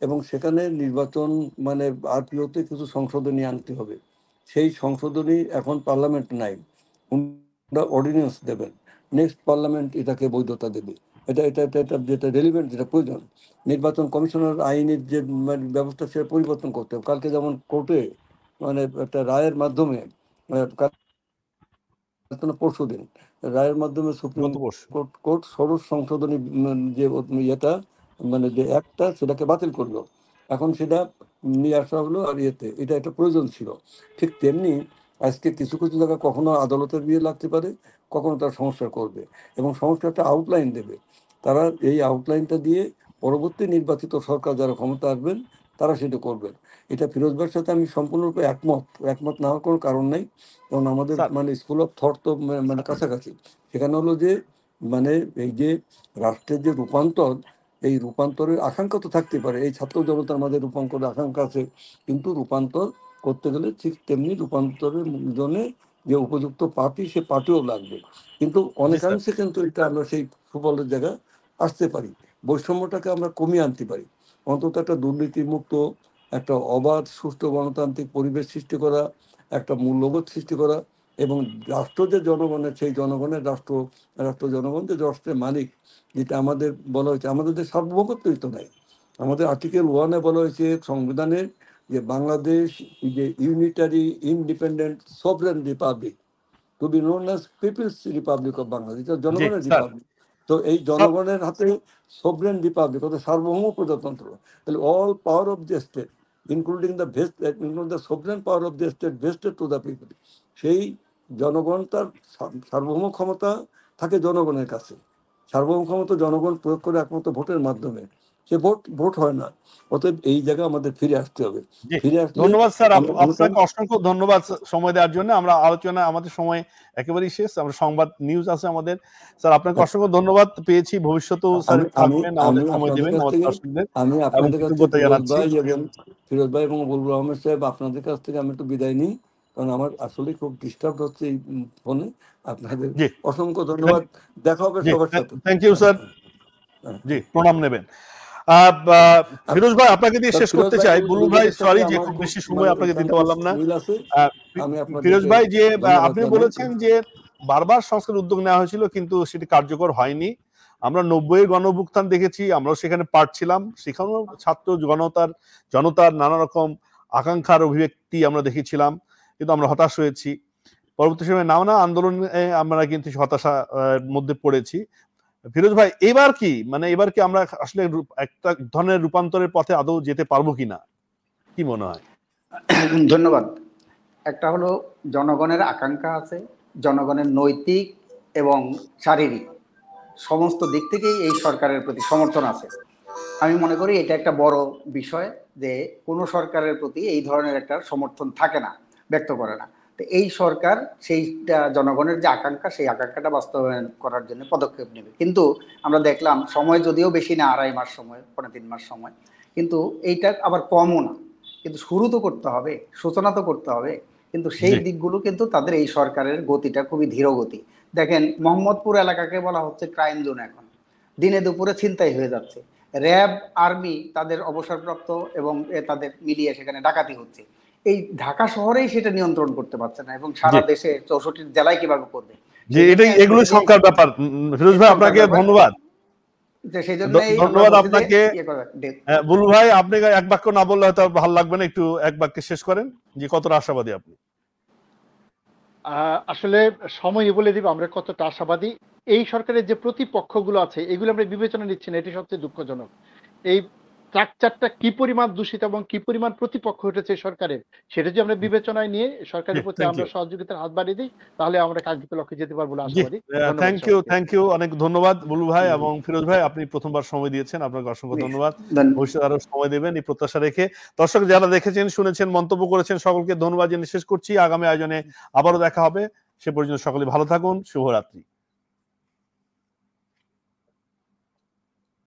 এবং সেখানে নির্বাচন মানে আরপিওতে কিছু সংশোধনী আনতে হবে। সেই সংশোধনী এখন পার্লামেন্ট নাই, অর্ডিন্যান্স দেবেন, নেক্সট পার্লামেন্ট এটাকে বৈধতা দেবে। এটা যেটা রেলিভেন্ট, যেটা প্রয়োজন, নির্বাচন কমিশনার আইনের যে ব্যবস্থা সেটা পরিবর্তন করতে হবে। কালকে যেমন কোর্টে মানে একটা রায়ের মাধ্যমে, পরশু দিন রায়ের মাধ্যমে সুপ্রিম কোর্ট ষোড়শ সংশোধনী যে ইয়েটা মানে যে একটা সেটাকে বাতিল করলো। এখন সেটা নিয়ে আসা হলো আর এটা একটা প্রয়োজন ছিল। ঠিক তেমনি আজকে কিছু কিছু জায়গায় কখনো আদালতের বিয়ে লাগতে পারে, কখনো তারা সংস্কার করবে এবং সংস্কারটা আউটলাইন দেবে। তারা এই আউটলাইনটা দিয়ে পরবর্তী নির্বাচিত সরকার যারা ক্ষমতা আসবেন তারা সেটা করবেন। এটা ফিরোজ ভাইয়ের সাথে আমি সম্পূর্ণরূপে একমত না হওয়ার কোনো কারণ নাই, কারণ আমাদের মানে স্কুল অফ থট তো মানে কাছাকাছি। সেখানে হলো যে মানে এই যে রাষ্ট্রের যে রূপান্তর, এই রূপান্তরের আকাঙ্ক্ষা তো থাকতে পারে, এই ছাত্র জনতার মাঝে রূপান্তরের আকাঙ্ক্ষা আছে, কিন্তু রূপান্তর করতে গেলে ঠিক তেমনি রূপান্তরের জন্য যে উপযুক্ত পার্টি, সে পার্টিও লাগবে। কিন্তু অনেকাংশে কিন্তু এটা আমরা সেই সুফলের জায়গায় আসতে পারি, বৈষম্যটাকে আমরা কমিয়ে আনতে পারি। অন্তত একটা দুর্নীতিমুক্ত, একটা অবাধ সুষ্ঠু গণতান্ত্রিক পরিবেশ সৃষ্টি করা, একটা মূল্যবোধ সৃষ্টি করা, এবং রাষ্ট্র যে জনগণের, সেই জনগণের রাষ্ট্র জনগণ যে রাষ্ট্রের মালিক, যেটা আমাদের বলা হয়েছে, আমাদের যে সার্বভৌমত্বই তো নাই। আমাদের আর্টিকেল 1-এ বলা হয়েছে সংবিধানের যে বাংলাদেশ যে unitary independent sovereign republic, to be known as people's republic of Bangladesh, জনগণের রিপাবলিক। তো এই জনগণের হাতে সভরেন রিপাবলিক, অর্থাৎ সার্বভৌম প্রজাতন্ত্র। তাহলে all power of the state including the sovereign power of the state vested to the people. সেই জনগণ তার সার্বভৌম ক্ষমতা থাকে জনগণের কাছে। সার্বভৌম ক্ষমতা জনগণ প্রয়োগ করে একমাত্র ভোটের মাধ্যমে, সে ভোট হয় না। অতএব এই জায়গায় আমাদের ফিরে আসতে হবে। ধন্যবাদ স্যার, আপনাকে অসংখ্য ধন্যবাদ সময় দেওয়ার জন্য। আমরা আলোচনা, আমাদের সময় একেবারেই শেষ, আমরা সংবাদ নিউজ আছে আমাদের। স্যার আপনাকে অসংখ্য ধন্যবাদ পেয়েছি, ভবিষ্যতেও স্যার থাকবেন, আমাদের সময় দেবেন। আমি আপনাদের কাছ থেকে ফিরোজ ভাই এবং বুলবুল আহমেদ সাহেব, আপনাদের কাছ থেকে আমি একটু বিদায় নিই, কারণ আমার আসলে খুব ডিস্টার্ব হচ্ছে এই ফোনে। আপনাদের অসংখ্য ধন্যবাদ, দেখা হবে সবার সাথে। থ্যাংক ইউ স্যার, জি প্রণাম নেবেন। ফিরোজ ভাই আপনাকে দিয়ে শেষ করতে চাই। বুলবুল ভাই সরি যে খুব বেশি সময় আপনাকে দিতে পারলাম না। ফিরোজ ভাই যে আপনি বলেছেন যে বারবার সংস্কার উদ্যোগ নেওয়া হয়েছিল কিন্তু সেটি কার্যকর হয়নি। আমরা 90-এর গণঅভ্যুত্থান দেখেছি, আমরাও সেখানে পার্ট ছিলাম, সেখানেও ছাত্র জনতার নানা রকম আকাঙ্ক্ষার অভিব্যক্তি আমরা দেখেছিলাম, কিন্তু আমরা হতাশ হয়েছি। পরবর্তী সময় নানা আন্দোলনে আমরা কিন্তু হতাশার মধ্যে পড়েছি। ফিরোজ ভাই এবার কি আমরা আসলে একটা ধরনের রূপান্তরের পথে আদৌ যেতে পারবো কিনা, কি মনে হয়? ধন্যবাদ। একটা হলো জনগণের আকাঙ্ক্ষা আছে, জনগণের নৈতিক এবং শারীরিক সমস্ত দিক থেকেই এই সরকারের প্রতি সমর্থন আছে। আমি মনে করি এটা একটা বড় বিষয় যে কোনো সরকারের প্রতি এই ধরনের একটা সমর্থন থাকে না, ব্যক্ত করে না। তো এই সরকার সেইটা জনগণের যে আকাঙ্ক্ষা, সেই আকাঙ্ক্ষাটা বাস্তবায়ন করার জন্য পদক্ষেপ নেবে। কিন্তু আমরা দেখলাম সময় যদিও বেশি না, 2.5 মাস সময়, 3 মাস সময়, কিন্তু এইটা আবার কমও না। কিন্তু শুরু তো করতে হবে, সূচনা তো করতে হবে। কিন্তু সেই দিকগুলো কিন্তু তাদের এই সরকারের গতিটা খুবই ধীর গতি। দেখেন মোহাম্মদপুর এলাকাকে বলা হচ্ছে ক্রাইম জোন, এখন দিনে দুপুরে ছিনতাই হয়ে যাচ্ছে। র্যাব, আর্মি তাদের অবসরপ্রাপ্ত এবং তাদের মিলিয়ে সেখানে ডাকাতি হচ্ছে। এই ঢাকা শহরেই সেটা নিয়ন্ত্রণ করতে পারছে না, এবং সারা দেশে 64 জেলায় কিভাবে করবে? এগুলো সংখ্যার ব্যাপার। ফিরোজ ভাই আপনাকে ধন্যবাদ। ধন্যবাদ আপনাকে। বুলবুল ভাই আপনি এক বাক্য না বললে হয়তো ভালো লাগবে না, একটু এক বাক্যে শেষ করেন যে কতটা আশাবাদী আপনি। আসলে সময় বলে দিব আমরা কতটা আশাবাদী। এই সরকারের যে প্রতিপক্ষগুলো আছে এগুলো আমরা বিবেচনা নিচ্ছি না, এটি সবচেয়ে দুঃখজনক। এই স্ট্রাকচারটা কি পরিমাণ দূষিত এবং কি পরিমাণ প্রতিপক্ষ হয়েছে সরকারের, সেটা যদি আমরা বিবেচনায় নিয়ে সরকারের প্রতি আমরা সহযোগিতার হাত বাড়িয়ে দিই, তাহলে আমরা কাঙ্ক্ষিত লক্ষ্যে যেতে পারবো বলে আশাবাদী। থ্যাংক ইউ, অনেক ধন্যবাদ বুলবুল ভাই এবং ফিরোজ ভাই, আপনি প্রথমবার সময় দিয়েছেন, আপনাকে অসংখ্য ধন্যবাদ। ভবিষ্যতে আরো সময় দেবেন এই প্রত্যাশা রেখে। দর্শক যারা দেখেছেন, শুনেছেন, মন্তব্য করেছেন, সকলকে ধন্যবাদ জানিয়ে শেষ করছি। আগামী আয়োজনে আবারও দেখা হবে, সে পর্যন্ত সকলে ভালো থাকুন, শুভরাত্রি।